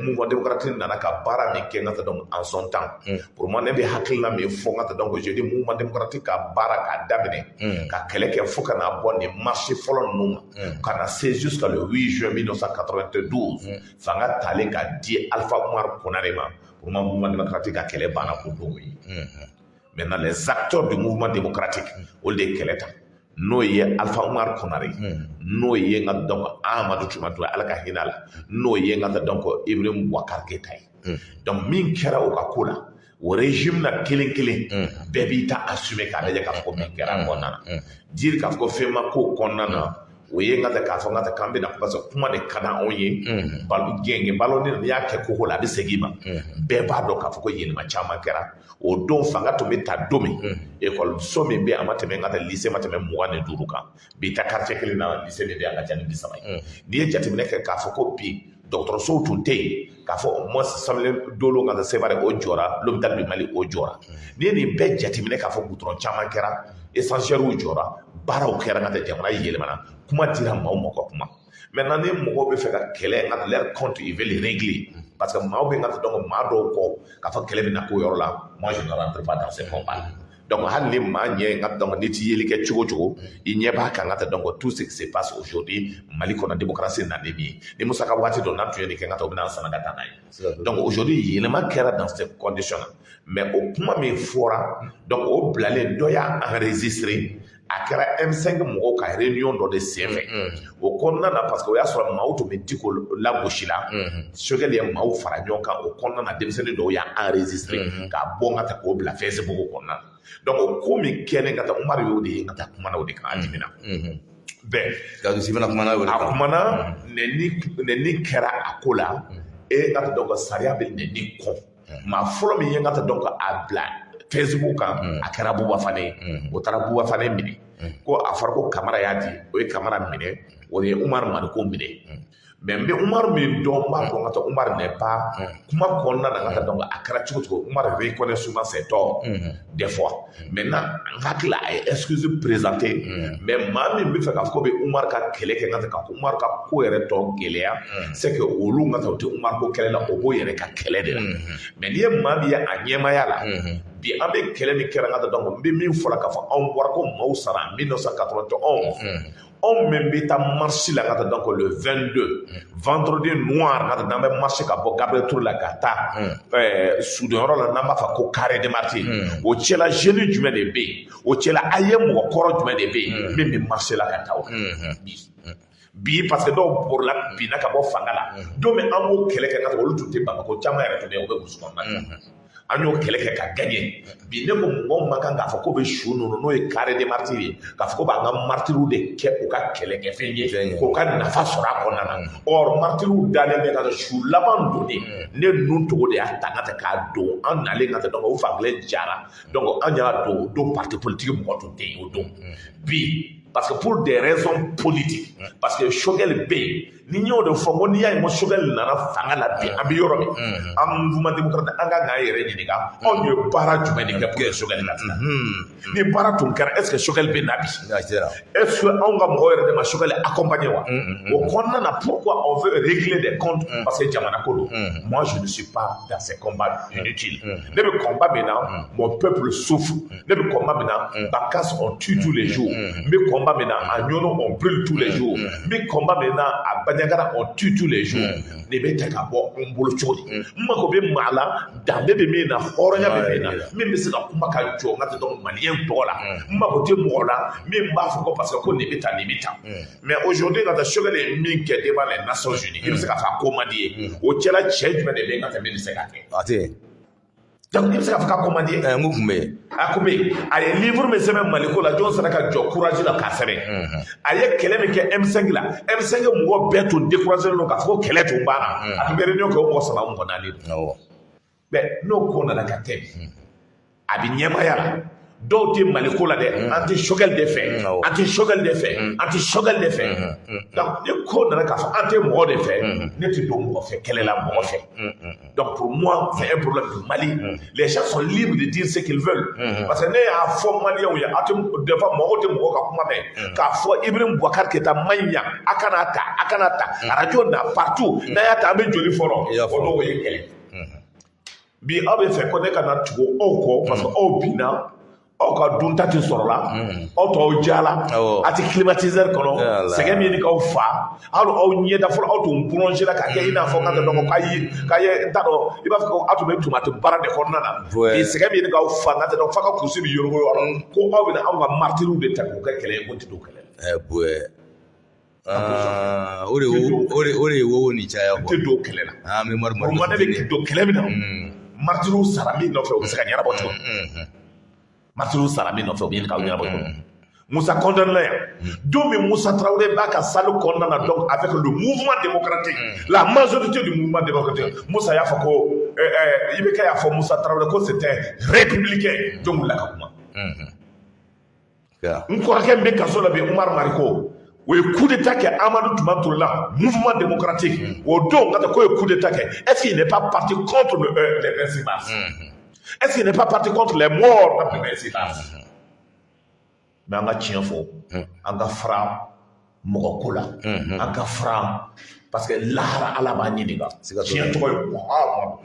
mouvement démocratique nana ka baara min kɛ n ka taa donc en son temps pour moi ne bɛ hakilina min fɔ n ka taa donc je dis mouvement démocratique ka baara k'a daminɛ ka kɛlɛ kɛ fo ka na bɔ nin marché fɔlɔ ninnu ma ka na se jusqu'à le 8 juin 1992 fanga talen ka di Alpha Umaru Konare ma pour moi mouvement démocratique ka kɛlɛ banna o don ye maintenant les acteurs du mouvement démocratique olu de ye kɛlɛ ta n'o ye Alpha Umaru Konare n'o ye n ka donc Amadou Tumani Ala ka hinɛ a la n'o ye n ka donc Ibrahim Boubacar Keïta ye donc min kɛra o ka ko la o régime na kelen kelen bɛɛ b'i ta assumer k'a lajɛ k'a fɔ ko min kɛra kɔnɔna na dire k'a fɔ ko fɛn ma k'o kɔnɔna na o ye n ka tɛ k'a fɔ n ka tɛ k'an bɛna parce que kuma de ka di anw ye gɛngɛ balo n'i y'a kɛ koko la a bɛ segin i ma bɛɛ b'a dɔn k'a fɔ ko yɛlɛma caman kɛra o don fanga tun bɛ ta don min ekɔliso min bɛ a ma tɛmɛ n ka tɛ lycée ma tɛmɛ 25 kan bi ta quartier kelen na lycée min bɛ a ka ca ni 30 ye n'i ye jateminɛ kɛ k'a fɔ ko bi dɔgɔtɔrɔsow tun tɛ yen k'a fɔ au moins Samelen Dolo ka Sevare o jɔra l'hôpital du Mali o jɔra n'i ye nin bɛɛ jateminɛ k'a fɔ goudron caman kɛra essentiels jɔra baaraw kɛra n ka tɛ jamana yɛlɛmana kuma dira maaw ma ka kuma maintenant ni mɔgɔw bɛ fɛ ka kɛlɛ n ka leur compte ils veulent régler parce que maaw bɛ n ka tɛ donc maa dɔw kɔ k'a fɔ kɛlɛ bɛ na k'o yɔrɔ la moi je ne rentre pas dans ces combats donc hali ni maa ɲɛ n ka donc ni t'i yeli kɛ cogo cogo i ɲɛ b'a kan n ka tɛ donc tout ce qui se passe aujourd'hui Mali kɔnɔ démocratie nalen min ni Musa ka waati dɔ n'a tun ye nin kɛ n ka tɛ o bɛna san ka taa n'a ye donc aujourd'hui yɛlɛma kɛra dans ces conditions là mais o kuma min fɔra donc o bilalen dɔ y'a enregistré a kɛra M5 mɔgɔw ka réunion dɔ de senfɛ o kɔnɔna na parce que o y'a sɔrɔ maaw tun bɛ Diko lagosi la Choguel ye maaw fara ɲɔgɔn kan o kɔnɔna na denmisɛnnin dɔw y'a enregistré k'a bɔ n ka taa k'o bila Facebook kɔnɔna na donc o ko min kɛlen ka taa Umaru y'o de ye n ka taa kumana o de kan a dimina bɛɛ a kumana nɛni kɛra a ko la e ka taa donc sariya bɛ nɛni kɔ maa fɔlɔ min ye n ka taa donc a bila Facebook kan a kɛra Buba Fane o taara Buba Fane minɛ ko a fɔra ko Kamara y'a di o ye Kamara minɛ o ye Umaru Mariko minɛ mais n bɛ Umaru min dɔn n b'a dɔn ka taa Umaru n'est pas kuma kɔnɔna na ka taa donc a kɛra cogo cogo Umaru reconnaît souvent ses torts des fois maintenant n hakili a ye excuse présenter mais maa min bɛ fɛ k'a fɔ ko bɛ Umaru ka kɛlɛ kɛ n ka taa ka Umaru ka ko yɛrɛ tɔ gɛlɛya c'est que olu n ka taa o tɛ Umaru ko kɛlɛ la o b'o yɛrɛ ka kɛlɛ de la mais n'i ye maa min ye a ɲɛmaya la bi an bɛ kɛlɛ min kɛra n ka taa donc n bɛ min fɔra k'a fɔ anw bɔra ko maaw sara 1991 anw min bɛ taa marche la ka taa donc le 22 vendredi noir ka taa n'an bɛ marche ka bɔ Gabriel Tour la ka taa sudonyɔrɔ la n'an b'a fɔ ko carré de Martyrs o cɛla jeune jumɛn de bɛ yen o cɛla a ye mɔgɔ kɔrɔ jumɛn de bɛ yen min bɛ marche la ka taa o bi parce que dɔw borila binna ka bɔ fanga la don min an b'o kɛlɛ kɛ ka sɔrɔ olu tun tɛ Bamako caman yɛrɛ tun bɛ yen o bɛ Burusi kɔnɔna na an y'o kɛlɛ kɛ ka gagner bi ne ko mɔgɔw ma kan k'a fɔ ko bɛ su ninnu n'o ye carré de Martyrs ye k'a fɔ ko b'an ka martyrs de kɛ u ka kɛlɛkɛfɛn ye k'u ka nafa sɔrɔ a kɔnɔna na or martyrs dalen bɛ ka sɔrɔ su laban donnen ne ninnu togo de y'a ta ka tɛ k'a don an nalen ka tɛ donc o fankelen jara donc an y'a don parti politique mɔgɔ tun tɛ yen o don bi parce que pour des raisons politiques parce que Choguel bɛ yen ni n y'o de fɔ ko n'i y'a ye ko Choguel nana fanga la bi an bɛ yɔrɔ min an mouvement démocratique an kan k'an yɛrɛ ɲininka anw ye baara jumɛn de kɛ pour que Choguel na tila ni baara tun kɛra est ce que Choguel bɛ na bi est ce que anw ka mɔgɔw yɛrɛ de ma Choguel accompagner wa o kɔnɔna na pourquoi on veut régler des comptes parce que jamana ko don moi je ne suis pas dans ces combats inutiles ne bɛ combat min na mon peuple souffre ne bɛ combat min na Bakas on tue tous les jours n bɛ combat min na a Ɲono on brûle tous les jours n bɛ combat min na a Bandiagara on tue tous les jours ne bɛ tɛ ka bɔ n bolo cogo di n mago bɛ maa la danbe bɛ min na hɔrɔnya bɛ min na min bɛ se ka kuma ka jɔ n ka tɛ dɔn maliyɛn tɔgɔ la n mago tɛ mɔgɔ la min b'a fɔ ko parce que ko nin bɛ nin bɛ tan mais aujourd'hui ka taa Choguel ye min kɛ devant les Nations Unies i bɛ se ka fɔ a ko man di ye o cɛla cɛ jumɛn de bɛ yen ka tɛmɛ min bɛ se ka kɛ donc i bɛ se ka fɔ k'a ko man di ye n ko tun bɛ yen a kun bɛ yen a ye livre min sɛbɛn Maliko la jɔn sera ka jɔ courage la k'a sɛbɛn a ye kɛlɛ min kɛ M5 la M5 mɔgɔ bɛɛ tun découragé don k'a fɔ ko kɛlɛ tun banna a tun bɛ réunion kɛ o mɔgɔ 3 mɔgɔ 4 mais n'o ko nana ka tɛmɛ a bɛ ɲɛmaya la dɔw tɛ Maliko la dɛ an tɛ Choguel de fɛ an tɛ Choguel de fɛ an tɛ Choguel de fɛ donc ni ko nana k'a fɔ an tɛ mɔgɔ de fɛ ne tɛ don mɔgɔ fɛ kɛlɛ la mɔgɔ fɛ donc pour moi c'est un problème du Mali les gens sont libres de dire ce qu'ils veulent parce que ne y'a fɔ maliyɛnw ye a tɛ des fois mɔgɔw tɛ mɔgɔw ka kuma mɛn k'a fɔ Ibrahim Boubacar Keita man ɲi yan a kana ta radio na partout n'a y'a ta an bɛ joli fɔlɔ o n'o ye kɛlɛ bi aw bɛ fɛ ko ne kana tugu aw kɔ parce que aw binna aw ka dunta tɛ sɔrɔ la aw tɔw jala a tɛ climatiseur kɔnɔ sɛgɛn min k'aw fa hali aw ɲɛda fɔlɔ aw tun plongé la k'a kɛ i n'a fɔ k'a tɛ dɔn k'a ye n t'a dɔn i b'a fɔ ko aw tun bɛ tomate baara de kɔnɔna na bi sɛgɛn min k'aw fa n'a tɛ dɔn f'a ka kurusi bɛ yɔrɔgo yɔrɔ ko aw bɛna aw ka martyrs de ta k'u kɛ kɛlɛ ye ko tɛ don kɛlɛ o de ye wo ni caya quoi tɛ don kɛlɛ la o ne bɛ don kɛlɛ min na martyrs sara min nɔfɛ o bɛ se ka ɲɛnabɔ cogo martyrs sara min nɔfɛ o bɛ ɲini k'aw ɲɛnabɔ cogo Moussa condamne donc Moussa Traoré b'a ka salle condamne donc avec le mouvement démocratique la majorité du mouvement démocratique Moussa y'a fait que il y'a fait Moussa Traoré que c'était républicain donc la kuma encore qu'un mec kaso la bi Omar Mariko ou coup d'état que Amadou Toumatoula mouvement démocratique ou donc quand quoi coup d'état est-ce qu'il n'est pas parti contre les principes est-ce qu'il n'est pas parti contre les morts d'après les principes mais on a tien faux on a fra mokola on a fra parce que là à la banni les gars tien toi Muhammad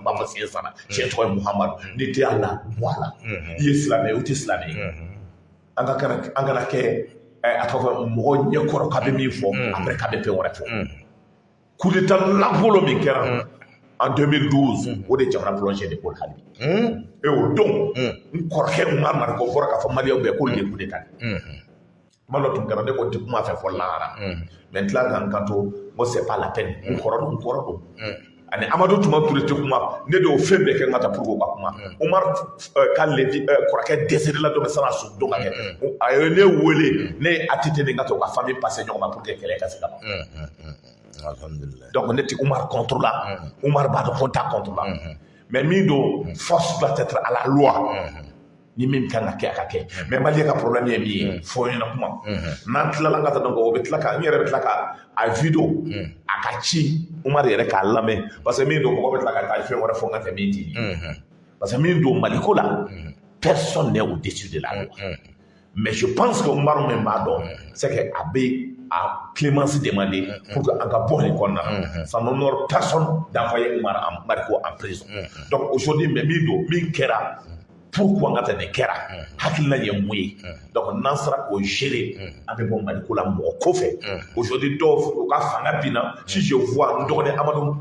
papa c'est ça tien toi Muhammad n'était Allah voilà il est islamé ou islamique on a que à travers mon nyekoro kabe mi fo après kabe pe wora fo coup d'état l'angolo mi kera en 2012 au de jamana plongé de Paul Hali et au don korke Omar ko fora ka fa mali be ko le coup d'état malo tum garande ko tikuma fa fo lara maintenant kanto moi c'est pas la peine on ani Amadou Toumatouré kuma ne do fembe ke ngata pour ko kuma Omar kan le korke décédé la do sala su do ngake ayo ne wole ne atité de ngata ko famille passé ñoma pour que kele ka sala alhamdulillah donc ne ti Omar contre là Omar ba de contact contre là mais mido force doit être à la loi ni même kan ka ke mais mali ka problème est mi fo na kuma nan tla la ngata donc o betla ka ñere betla ka a vidéo akachi Omar yere ka lame parce que mido ko betla ka ta fait wala fo ngata midi parce que mido maliko là personne n'est au-dessus de la loi mais je pense que Omar même pas donc c'est que abbé a clémence demandé pour que anga bon école ça n'honore personne d'envoyer Omar Mariko en prison donc aujourd'hui mais mido mi kera pourquoi ngata ne kera hakilna ye muyi donc nansra ko gérer avec bon Mariko la mo ko fait aujourd'hui do ka fanga bina si je vois ndone Amadou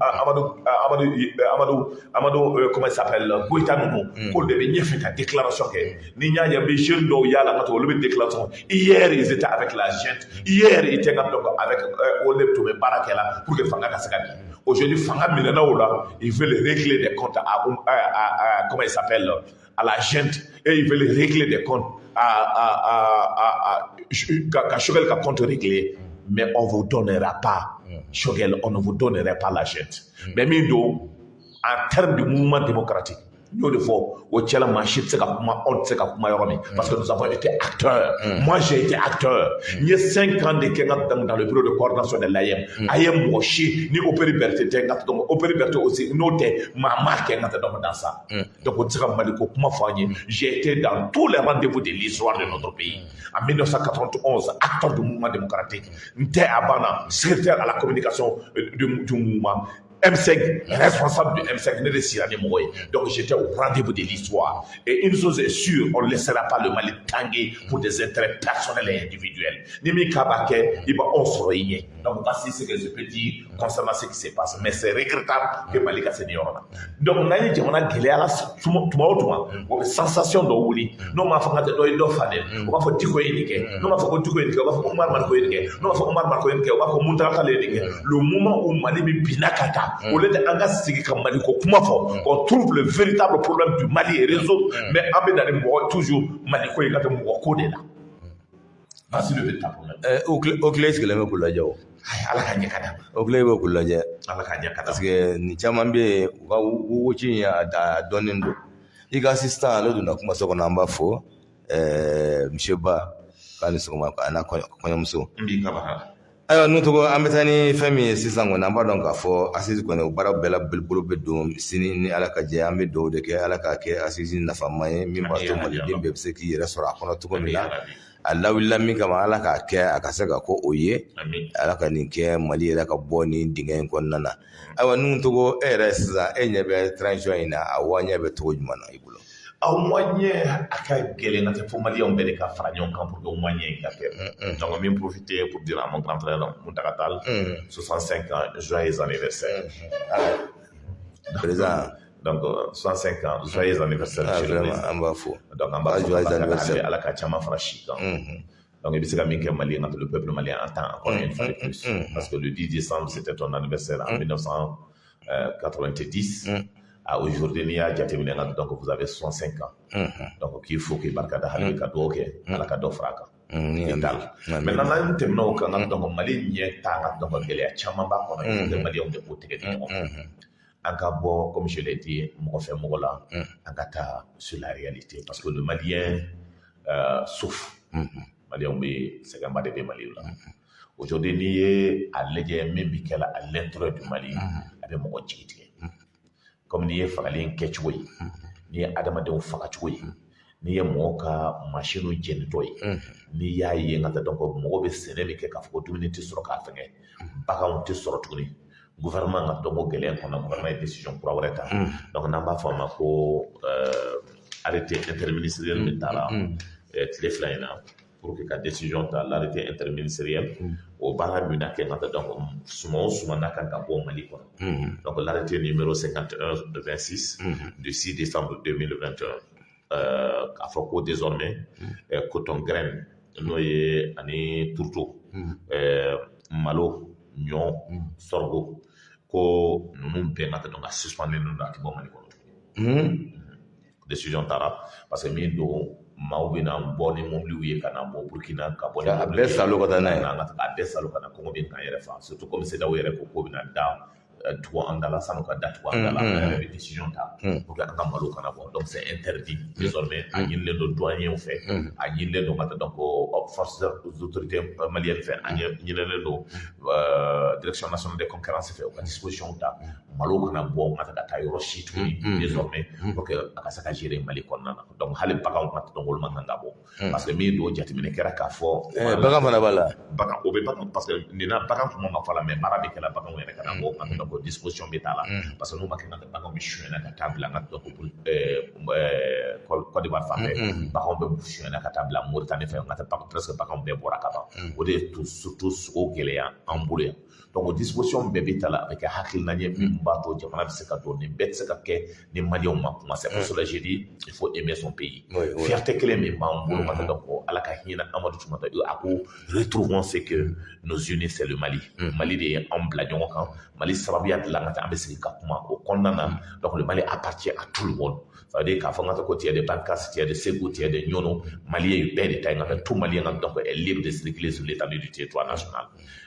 comment il s'appelle Goïta Nono ko de ñefe ta déclaration que ni nya ya be jeune do yala ngato le déclaration hier ils étaient avec la gente hier ils étaient donc avec Olep Toumé Barakela pour que fanga ka sakati aujourd'hui fanga milena ola il veut régler des comptes à comment il s'appelle à la gente et ils veulent régler des comptes à Choguel qui a compte réglé mais on vous donnera pas Choguel on ne vous donnera pas la gente mais mindo en termes de mouvement démocratique nous le faut au tchela machine c'est comment on sait comment yoromi parce que nous avons été acteurs moi j'ai été acteur il y a 5 ans de Kenya dans le bureau de coordination de l'AIM AIM mochi ni opériberté tengat donc opériberté aussi noté ma marque dans ça donc on dirait maliko comment faire j'ai été dans tous les rendez-vous de l'histoire de notre pays en 1991 acteur du mouvement démocratique n'était abana secrétaire à la communication du mouvement M5, responsable du M5, ne réussira pas mourir. Donc j'étais au rendez-vous de l'histoire. Et une chose est sûre, on ne laissera pas le Mali tanguer pour des intérêts personnels et individuels. Nimi Kabake, on se réunit. Donc voici ce que je peux dire concernant ce qui se passe. Mais c'est regrettable que Mali a séné. Donc on a dit on a gueulé à la tout sensation de Ouli. Non, ma femme a dit on va faire on va faire Tiko Yenike. Non, ma femme Tiko Yenike. On va faire Omar Marko Yenike. Non, ma femme Omar Marko Yenike. On va faire Muntaka Yenike. Le moment où Mali Binakata au lieu de on trouve le véritable problème du Mali et réseau, mais toujours Maliko est là. Voici le véritable problème. Au clé, ce que l'on veut la dire. Au clé, vous la dire. Parce que ni chamambe ou chini à donner nous. Il y a assistant là de nous comment ça qu'on a faux. Monsieur Ba, quand nous sommes à la connexion. Alors nous avons amené famille sisan on a pas donc à fort assise qu'on est bara bela bolo bedom sini ni ala ka je ambe do de ke ala ka ke assise na famaye mi ba to mali dembe se ki restaurant kono to ko mina Allah willa mi kama ala ka ke akase ka ko oye ala ka ni ke mali ala ka boni dingen kon nana awa nun to go era sisan enye be transition ina awanya be to jumana ibulo au moyen aka gele na te pour mali on bele ka franyon kan pour au moyen ka faire donc on vient profiter pour dire à mon grand frère Muntakatal 65 ans joyeux anniversaire présent donc 65 ans joyeux anniversaire vraiment en bas fou donc en bas joyeux anniversaire à la kachama frachi donc il s'est mis que Mali le peuple malien attend encore une fois de plus parce que le 10 décembre c'était ton anniversaire en 1990 Aujourd'hui, il y a donc vous avez 65 ans. Donc, il faut qu'il barka da halbe ka doke, ala ka do fraka. Maintenant, là, nous terminons quand donc Mali n'y est pas donc il y a chama ba ko de Mali on de côté en Gabon, comme je l'ai dit, mon fait Mogola, en Gata sur la réalité, parce que le Malien souffre. Malien, c'est un Mali de Mali là. Aujourd'hui, il y a à l'intérieur du Mali, avec mon activité. Comme il y a Fagalin Ketchway, il y a Adamadeau Fakachway, il y a Moka, Machino Genitoy, il y a Yangata donc Mobe Sénémi Kafo, 2 minutes sur le café, Bakanti sur le tourné. Gouvernement a donc gagné qu'on a gouvernement décision pour avoir état. Donc, on n'a pas fait arrêté interministériel de Tala, Tleflaina, pour que la décision de l'arrêté interministériel au Barra Munake, donc, Soumanaka Gabo Mali. Donc, l'arrêté numéro 51-26 du 6 décembre 2021, à Foko désormais, coton graine, noyé, année Tourtou, Malo, Nyon, Sorgo. Ko nous permettre donc à suspendre nous dans le Mali décision tara parce que mi do maubina boni mumli kana bo Burkina ka boni a besa lo kota na a besa lo kana ko bin kan yere fa surtout comme c'est da were ko bina da toi andala sanu ka dat ko andala décision ta pour que anga malo kana bo donc c'est interdit désormais à yille do douanier fait à yille do mata donc force des autorités maliennes fait à yille do direction nationale de concurrence fait à disposition ta malo kana bo mata da tayo shit désormais pour que akasaka gérer mali konna donc hale baka on mata donc le manga bo parce que mi do jati mine kera ka fo baka mana bala baka obe baka parce que nina baka ko ma fala mais marabe kala baka wona kana bo mata disposition métal parce que nous makina de baka mi chouena ka table na donc pour Côte d'Ivoire famé baka on be chouena ka table Mauritanie fait ngata presque baka on be bora ka ba o de surtout au Guinée en boulé donc disposition bébé tala avec hakil na ñe mba to jamana se ka do ni bet se ka ke ni malion ma kuma c'est pour cela j'ai dit il faut aimer son pays fierté que les membres mbolo mata donc ala ka hina amadou tumata ako retrouvons ce que nos unis c'est le Mali Mali de en blagnons kan Mali sababia de la ngata ambesi ka kuma o konnana donc le Mali appartient à tout le monde ça veut dire qu'à fond ngata ko tier de Bankas tier de Ségou tier de Nyono Mali est bien détaillé ngata tout Malien donc est libre de circuler sur l'étendue du territoire national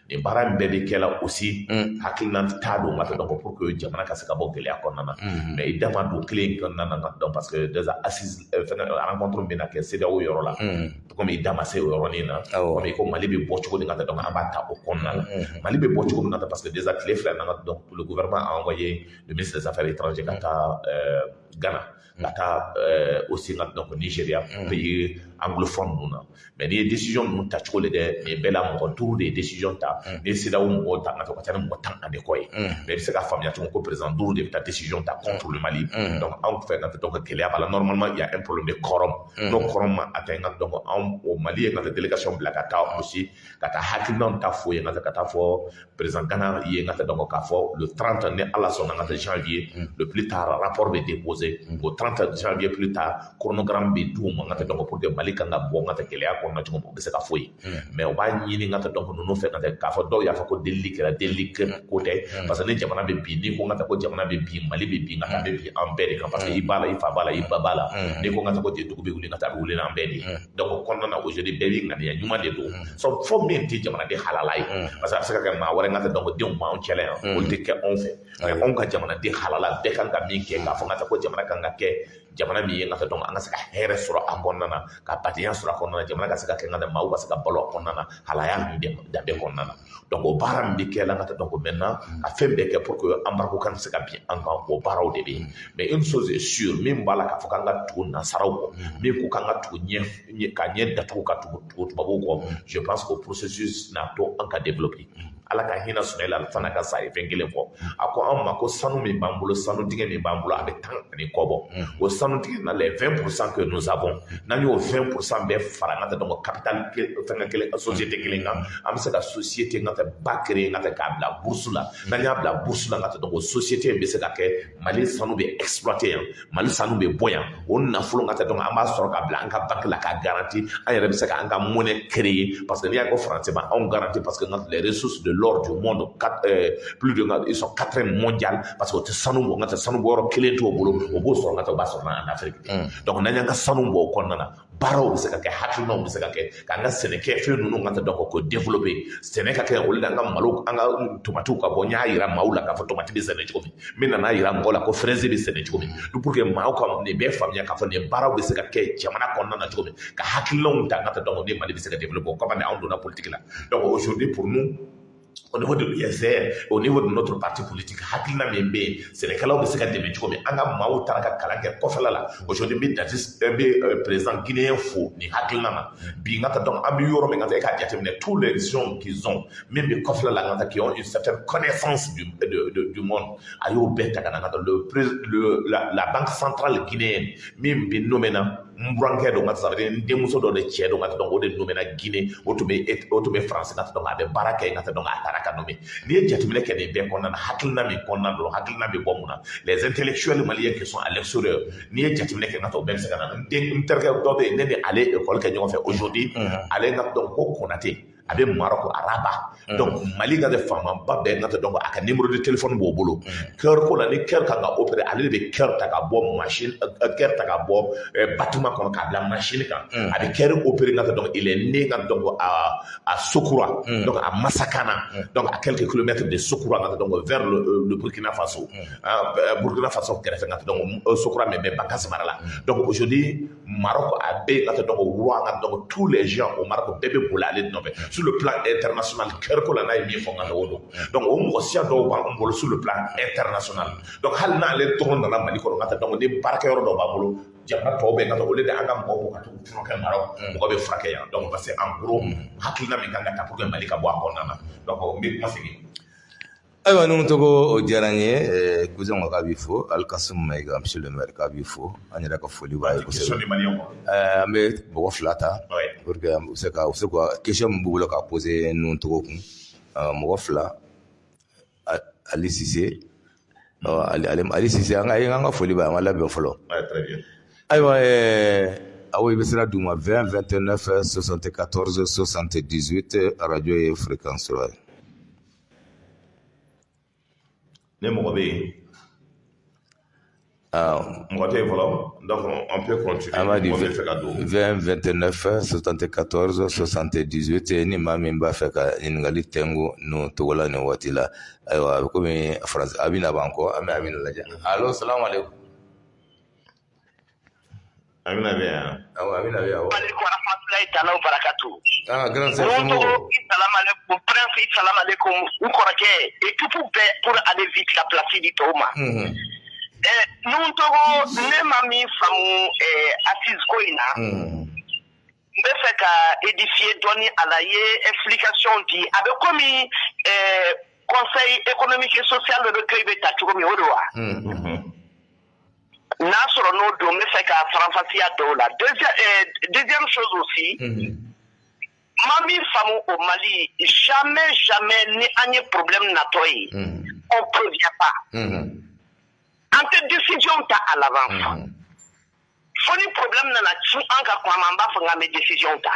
ni baram bébé kela aussi hakilnant tado ngata donc pour que jamana ka se ka bo gele akonnana mais idama do clé konnana donc parce que déjà assise rencontre bena ke CEDEAO yoro la comme idama se yoro ni na comme ko Mali be bo choko ngata donc ambata o konnana Mali be bo choko ngata parce que déjà clé frère donc le gouvernement a envoyé le ministre des Affaires étrangères kata Ghana kata aussi donc Nigeria pays anglophone nous mais les décisions nous ta choko de mais bela mo tour des décisions ta les CEDEAO mo ta ngata ko mo tan ande koy mais c'est la famille ko président tour de ta décision ta contre le Mali donc en fait donc qu'il y a normalement il y a un problème de quorum donc quorum atteint donc au Mali ngata délégation blacata aussi kata hakilon ta fo ngata kata fo président Ghana y ngata donc ka fo le 30 né à la son ngata janvier le plus tard rapport est déposé au 30 janvier plus tard chronogramme bi tout ngata donc pour de Mali kanga bo ngata kele ya ko ngata ko be se ka fo mais on va ñini ngata donc no fait ngata ka fo do ya fa ko délique côté parce que les jamana be bi ni ko ngata ko jamana be bi Mali be bi ngata be bi en beri parce que ibala ifa bala ibabala ni ko ngata ko de to be wuli ngata wuli na en beri donc kon na aujourd'hui be bi ngata ya ñuma de do so fo men ti jamana de halalay parce que ka ma wara ngata donc de ma on chele on te ke on fait mais on ka jamana de halala be kan ka min ke ka fo ngata ko jamana kan ga ke jamana mi ngata donc anga saka here sura akonnana ka patience sura akonnana jamana ka saka ke ngata ma uba saka balo akonnana halaya mi de be konnana donc au baram bi ke la ngata donc maintenant a fait be ke pour que embargo kan saka bien encore au barao de bi mais une chose est sûre même bala ka fo kanga tu na sarawo même ko kanga tu nye ka nye datu ka tu babo ko je pense que processus na to en ka développer ala ka hina sunela fana ka sai fengele fo ako amma ko sanu mi bambulo sanu dige mi bambulo avec tant ni kobo o sanu dige na les 20% que nous avons nani o 20% be farangata donc capital fanga kele société kelenga am sa société ngata bakre ngata kabla boursula nani abla boursula ngata donc société be se ka ke Mali sanu be exploiter Mali sanu be boyan on na fulo ngata donc amba soro kabla anka banque la ka garantie ayere be se ka anka monnaie créer parce que ni ya ko français ba on garantie parce que les ressources de l'or du monde, ils sont 4e mondial parce que sanu boro kelen to bolo o bo so ngata ba so na Afrique donc nanya nga sanu bo ko nana baro se ka ke hakino se ka ke ka nga Sénégal fe no ngata donc ko développer Sénégal ka o nga malo anga tomatu ka bo nya ira maula ka fo tomati be Sénégal ko mi na ira ngola ko fraise be Sénégal ko du pour que ma ko ne be famia ka fo ne baro be se ka ke jamana ko nana ko ka hakino ta ngata donc ne mali be se ka développer ko ba ne on na politique là donc aujourd'hui pour nous au niveau de l'USR, au niveau de notre parti politique, Hakilna Membe, c'est les calors de ce qu'a dit, mais Anga Mao Taraka Kalaka Kofala. Aujourd'hui, président guinéen fou, ni Hakilna, Bingata donc Ambioro, tous les gens qu'ils ont, même les Kofala qui ont une certaine connaissance du monde, Ayo Beta, la banque centrale guinéenne, même Binomena. Mbranke do ngata sabade ndemuso do de chie do ngata donc de nomena Guinée otume France ngata donc abe baraka ngata donc ataraka nommé ni jatumile ke de be konna hakilna mi konna do hakilna mi bomuna les intellectuels maliens qui sont à l'extérieur ni jatumile ke ngata ben sakana interke do be ne aller école ke ñoo fait aujourd'hui aller ngata donc ko konaté avec Maroc araba donc Mali ga de femme ba be ngata donc aka numéro de téléphone bo bolo cœur ko la ni cœur ka ga opérer aller be cœur ta ga bo machine cœur ta ga bo bâtiment comme la machine quand avec cœur opérer ngata donc il est né ngata donc à Sokoura donc à Massakana donc à quelques kilomètres de Sokoura ngata donc vers le Burkina Faso Burkina Faso qui fait ngata donc Sokoura mais Bakas Marala donc aujourd'hui Maroc a be ngata donc roi ngata donc tous les gens au Maroc bébé pour aller donc sur le plan international cœur ko la na mi fo ngata wodo donc on mo sia do ba on sur le plan international donc hal na le tourne dans la Mali ko ngata donc ni baraka yoro do ba bolo jamna to be ngata o le de anga mo ko to troquer Maroc ko be fraquer ya donc parce que en gros hakilina mi ngata pour que Mali ka bo ko nana donc mi ma figi aywa num togo o jaranye cousin ko kabi fo Alkasum Maïga monsieur le maire kabi fo anyada ko foli way ko question du Malien mais bo flata pour que c'est quoi question mbulo ka poser num togo kun mo fla Ali Cissé Ali Cissé nga foli ba mala be folo très bien aywa awo be sera duma 20 29 74 78 radio et fréquence donc on peut continuer 20 29 74 78 ni mami mba feka ningali tengo no togola ne watila aywa ko mi France abina banko amina laja allo assalamu alaikum amina bien alaikum warahmatullahi ta'ala wabarakatuh grand chef salam alaikum prince salam alaikum ukorake et tout pour aller vite la place du Toma nous togo ne mami famu assise koina mbe feka édifier donner à la explication dit avec comme conseil économique et social de recueil beta tukomi odoa Nasro no do me feka franfasia do la deuxième chose aussi mami famu au Mali jamais ni un problème natoi on prévient pas en te décision ta à l'avance faut ni problème na tu anka kwa mamba fo ngame décision ta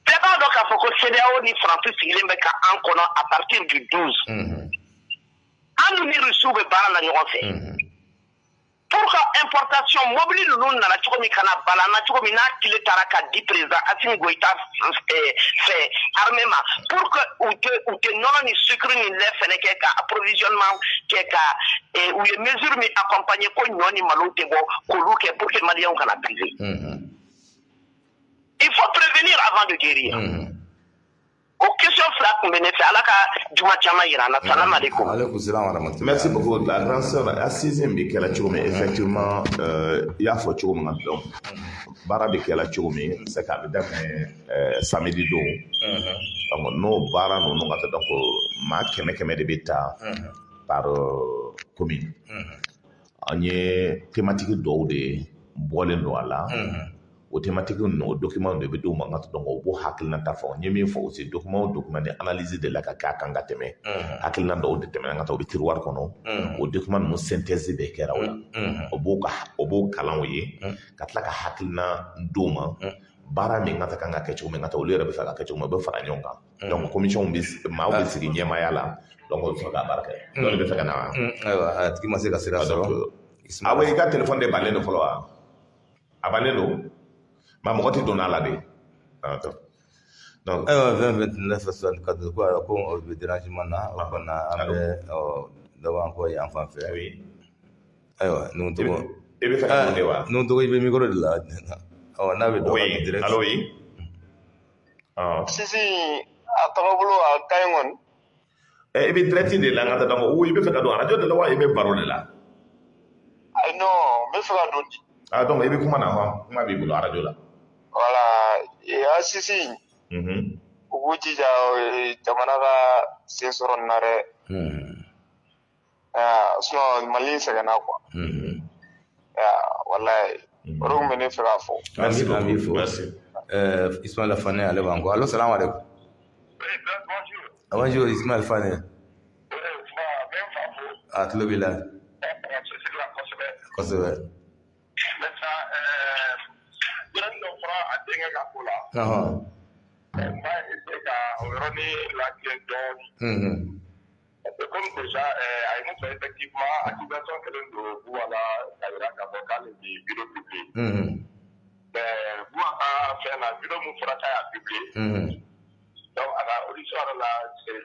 d'abord donc il faut que CDAO ni Francis Ilembe ka enkono à partir du 12 anu ni reçu be bana la ñoo fait pour importation mobile nous na la chomi kana balana chomi na kile taraka di président Assimi Goïta fait armement pour que ou te non ni sucre ni lait fene ke ka approvisionnement ke ka ou les mesures mi accompagner ko ñoni malonte bo ko luke pour que malien kana briser il faut prévenir avant de guérir aux questions frappes bénéfice alaka djuma chama irana salam alaikum alaikum salam wa rahmatullah merci beaucoup la grande sœur assisine bi kala chumi effectivement ya fo chumi donc bara bi kala chumi c'est ka dame samedi do donc no bara no ngata donc ma keme de beta par commune anye thématique do de bolen do ala automatique no document de bedo manga donc bo hakilna ta fo nyemi fo aussi document de analyse de la kaka kanga teme hakilna do de teme ngata o tiroir kono o document mo synthèse de kera wala o bo kalan ye katla ka hakilna doma baara min ka kan ka kɛ cogo min ka taa olu yɛrɛ bɛ fɛ ka kɛ cogo min u bɛ fara ɲɔgɔn kan donc commission maaw bɛ sigi ɲɛmaaya la donc o bɛ fɛ ka baara kɛ dɔw bɛ fɛ ka na ayiwa a tigi ma se ka sira sɔrɔ awo i ka téléphone de bannen don fɔlɔ wa a bannen don mais mɔgɔ tɛ donna a la de donc ayiwa 2029 ko o bɛ dérangement na o kɔni an bɛ dɔ b'an kɔ yan fan fɛ ayiwa nun tɔgɔ i bɛ fɛ ka mun de wa nun tɔgɔ i bɛ micro de la n'a bɛ dɔ oui direct allo oui Sisi a tɔgɔ bolo a ka ɲi kɔni i bɛ direct de la n ka taa donc i bɛ fɛ ka don radio de la wa i bɛ baro de la ayi non n bɛ fɛ ka don di donc i bɛ kuma na kuma b'i bolo radio la voilà a Sisi u k'u jija jamana ka sen sɔrɔ nin na dɛ sinon Mali sɛgɛnna quoi wallahi o de tun bɛ ne fɛ k'a fɔ merci an b'i fo Ismaila Fane ale b'an kɔ allo salamu aleykum bonjour Ismaila Fane a tulo b'i la kosɛbɛ comme déjà a ye mun fɔ effectivement accusation kɛlen don Bouba ka yira k'a fɔ k'ale de bureau publié mais Bouba ka fɛn na bureau mun fɔra k'a y'a publié donc a ka audition yɛrɛ la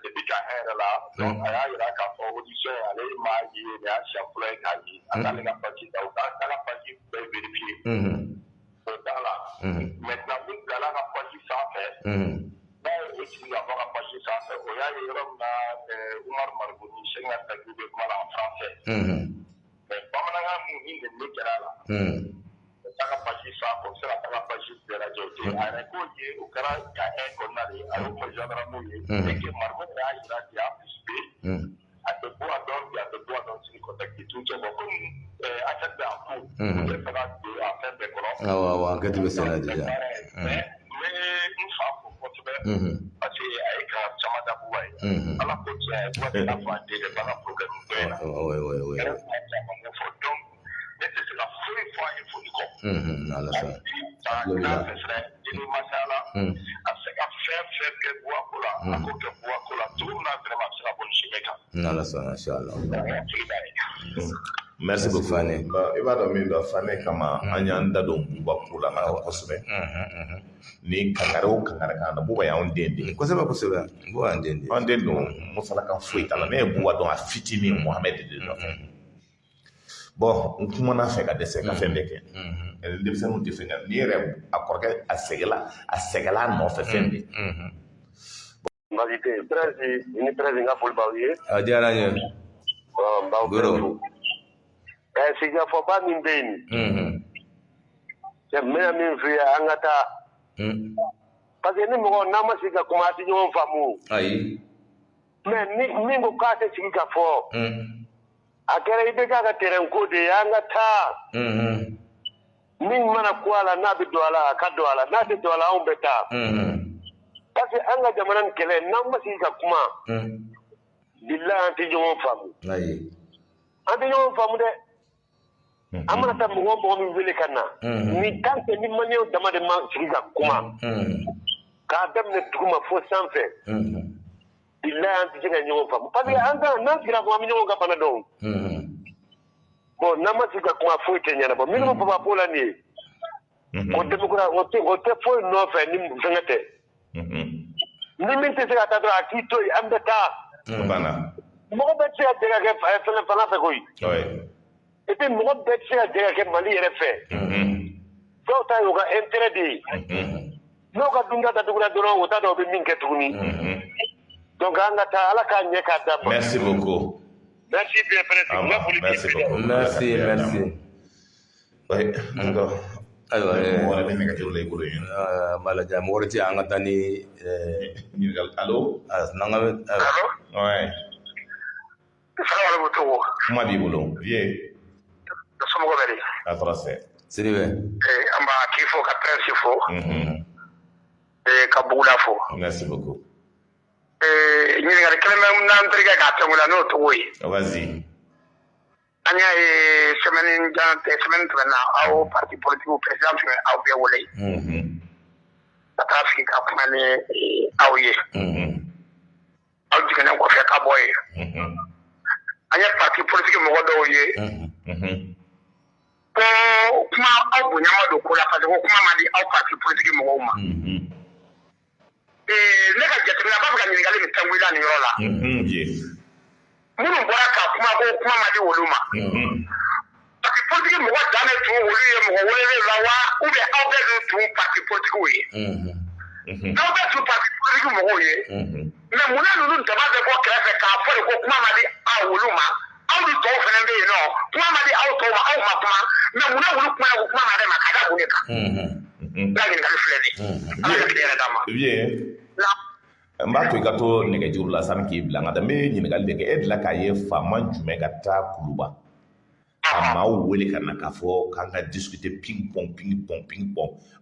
depuis ka hɛn yɛrɛ la donc a y'a yira k'a fɔ audition ale m'a ye de y'a siɲɛ fɔlɔ ye k'a ye a t'ale ka page ta o k'a ka page bɛɛ vérifié o t'a la maintenant min bilala ka page sanfɛ n'a ye o tigi ka bɔ ka page sanfɛ o y'a ye yɔrɔ min na Umar Margouni Senghor Tagi bɛ kuma la en français mais bamanankan mun ni nin kɛra a la o t'a ka page sanfɛ o bɛ se ka taa ka page bɛɛ lajɛ o tɛ a yɛrɛ k'o ye o kɛra ka hɛn kɔnɔna de ye a y'o fɔ gendarmew ye et que Margouni y'a jira de a plus b a tɛ bɔ a dɔn bi a tɛ bɔ a dɔn sini contexte tout cɛ bon comme affaire bɛ en cours u bɛ fɛ ka don a fɛn bɛɛ kɔrɔ awɔ enquête bɛ sen na déjà mais n bɛ n fa fo kosɛbɛ parce que a ye kan caman da Bouba ye ala ko tiɲɛ Bouba tɛ n'a fɔ a den de b'a ka problème dɔ in na yɛrɛ kuma caman mun fɔ donc ne tɛ se ka foyi fɔ a ye foli kɔ ala sɔnna n'a fɛ fɛnɛ ni masaya a bɛ se ka fɛn fɛn kɛ Bouba ko la a k'o kɛ Bouba ko la cogo min na vraiment a bɛ se ka bɔ nin si bɛɛ kan ala sɔnna inchallah foli b'a ye merci beaucoup Fane i b'a dɔn min dɔ Fane kama an y'an da don Bouba ko la kosɛbɛ ni kangare o kangare kan na Bouba y'anw den de kosɛbɛ kosɛbɛ Bouba y'an den de an den don musalaka foyi t'a la ne ye Bouba dɔn a fitinin Mohamed de dɔn bon n kumana fɛ ka dɛsɛ ka fɛn bɛɛ kɛ denmisɛnninw tɛ fɛn kɛ n'i yɛrɛ a kɔrɔkɛ a sɛgɛla a nɔfɛ fɛn bɛɛ Invité Prezi ni Prezi nga foli b'aw ye a diyara n ye n b'aw bɛɛ fo sigikafɔba min bɛ yen nin n bɛna min f'i ye an ka taa parce que ni mɔgɔ n'a ma sigi ka kuma a tɛ ɲɔgɔn faamu ayi mais ni min ko k'a tɛ sigi ka fɔ a kɛra i bɛ k'a ka terrain ko de ye an ka taa min mana ko a la n'a bɛ don a la a ka don a la n'a tɛ don a la anw bɛ taa parce que an ka jamana nin kɛlɛ n'an ma sigi ka kuma bilahi an tɛ ɲɔgɔn faamu an tɛ ɲɔgɔn faamu dɛ an mana taa mɔgɔ mɔgɔ min wele ka na ni tant que ni maliyɛnw dama de ma sigi ka kuma k'a daminɛ duguma fo sanfɛ bilahi an tɛ se ka ɲɔgɔn faamu parce que an kan n'an sigira kuma an bɛ ɲɔgɔn ka bana dɔn bon n'an ma sigi ka kuma foyi tɛ ɲɛnabɔ minnu bɛ fɔ ko la nin ye o tɛ foyi nɔfɛ ni fɛngɛ tɛ ni min tɛ se ka taa dɔrɔn a k'i to yen an bɛ taa mɔgɔ bɛɛ tɛ se ka jɛ ka kɛ fanga fɛ koyi et puis mɔgɔ bɛɛ tɛ se ka jɛ ka kɛ Mali yɛrɛ fɛ dɔw ta ye u ka intérêt de ye n'o ka dunta datugura dɔrɔn o t'a dɔn u bɛ min kɛ tuguni donc an ka taa Ala k'a ɲɛ k'a d'an ma. Merci beaucoup. Merci bien Président. Merci beaucoup. Merci. Oui, d'accord. Ayiwa wala bɛ nɛgɛjuru la i bolo yen b'a lajɛ mɔgɔ wɛrɛ tɛ an ka taa ni ɲininkali allo n'an ka ouais salamu alaikum kuma b'i bolo vie somɔgɔ bɛ di a tɔrɔ sɛ Sidibé an b'a k'i fo ka Prince fo ka Bugula fo merci beaucoup ɲininkali kelen bɛ n'an terikɛ k'a tɛŋu la n'o togo ye vas-y an y'a ye semaine tɛmɛna aw parti politique président tun ye aw bɛɛ wele Atafi ka kuma ni awye awji kana ko fe ka boy anya parti politique mo godo ye ko kuma abu nyama do ko la pa ko kuma madi aw parti politique mo ma ne ka jetina ba ka ni ngale mi tangwila ni yola munu bora ka kuma ko kuma madi woluma parti politique mo godo dane to wolu ye mo wolele lawa ou be aw be to parti politique we aw be to parti politique mo ye me muna nunu ntaba be ko krefe ka fo ko kuma madi aw woluma aw du to fene be no kuma madi aw to ma aw ma kuma me muna wolu kuma madi ma kada buneka la ni ngale fledi ala ke dera dama bien mba to gato nege juru la sam ki blanga da me ni ngal de ke edla ka ye fama jume gata kuluba ama wele kana ka fo kanga discuter ping pong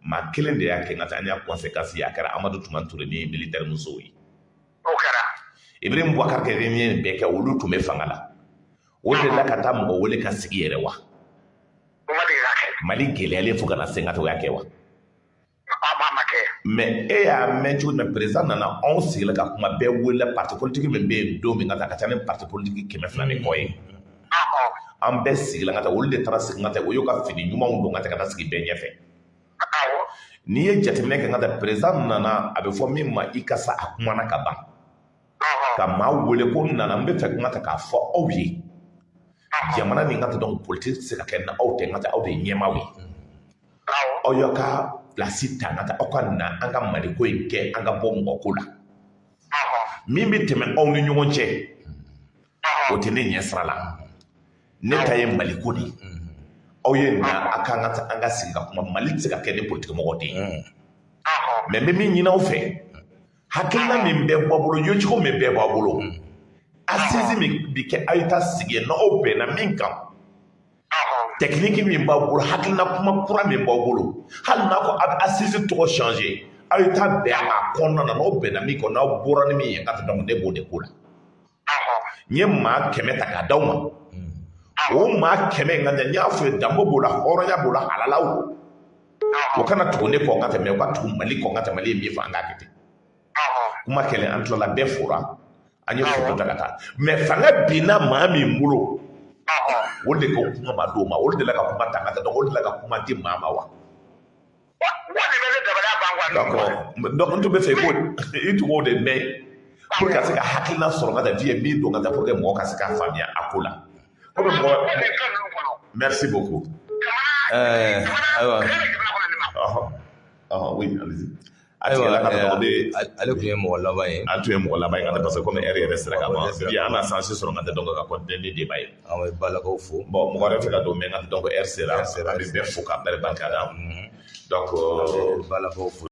ma kelen de yake ngata anya conséquence ya kara Amadou Toumane Touré ni militaire musoyi o kara Ibrahim Boubacar Keïta ni be ka wulu tume fangala wole la kata mo wele ka sigi yere wa mali gele ale fo kana senga to yake wa mais e ya mention me président nana on sigi la ka kuma be wele parti politique me be do mi ngata ka tane parti politique ke me flane koy an bɛ sigi la ngata wolu de taara sigi ngata o y'o ka fini ɲumanw don ngata ka taa sigi bɛɛ ɲɛfɛ n'i ye jateminɛ kɛ ngata président nana a bɛ fɔ min ma i ka sa a kumana ka ban ka maa wele ko nana n bɛ fɛ ngata k'a fɔ aw ye jamana ni ngata donc politique se ka kɛ na aw tɛ ngata aw de ɲɛmaaw ye aw y'aw ka place ta ngata aw ka na an ka mali ko in kɛ an ka bɔ mɔgɔ ko la min bɛ tɛmɛ aw ni ɲɔgɔn cɛ o tɛ ne ɲɛ sira la ne ta ye mali ko di aw ye na a kan ka an ka sigi ka kuma mali tɛ se ka kɛ ni politique mɔgɔ de ye mais n bɛ min ɲini aw fɛ hakilina min bɛ bɔ a bolo yecogo min bɛ bɔ a bolo assise min bi kɛ aw ye taa sigi yen n'aw bɛnna min kan technique min b'a bolo hakilina kuma kura min b'aw bolo hali n'a ko a bɛ assise tɔgɔ changer aw ye taa bɛn a kɔnɔna na n'aw bɛnna min kan n'aw bɔra ni min ye ka donc ne b'o de ko la n ye maa 100 ta k'a d'aw ma o maa 100 nka n y'a fɔ danbo b'o la hɔrɔnya b'o la halala o o kana tugu ne kɔ n ka tɛmɛ o ka tugu mali kɔ n ka tɛmɛ mali ye min fɔ an k'a kɛ ten kuma kɛlɛ an tilala bɛɛ fora an ye foto ta ka taa mais fanga binna maa min bolo o de ko kuma ma d'o ma o de la ka kuma ta ka taa donc o de la ka kuma di maa ma wa donc n tun bɛ fɛ i tun b'o de mɛn pour que ka se ka hakilina sɔrɔ n ka taa vie min don ka taa pour que mɔgɔ ka se k'a faamuya a ko la merci beaucoup oui allez-y ale tun ye mɔgɔ laban ye an tun ye mɔgɔ laban ye nka parce que comme heure yɛrɛ sera ka ban bi an na sansi sɔrɔ n ka tɛ donc ka continuer ni débat ye an bɛ balakaw fo bon mɔgɔ wɛrɛ fɛ ka don mais n ka donc heure sera an bɛ bɛɛ fo ka bɛɛ barika da donc balakaw fo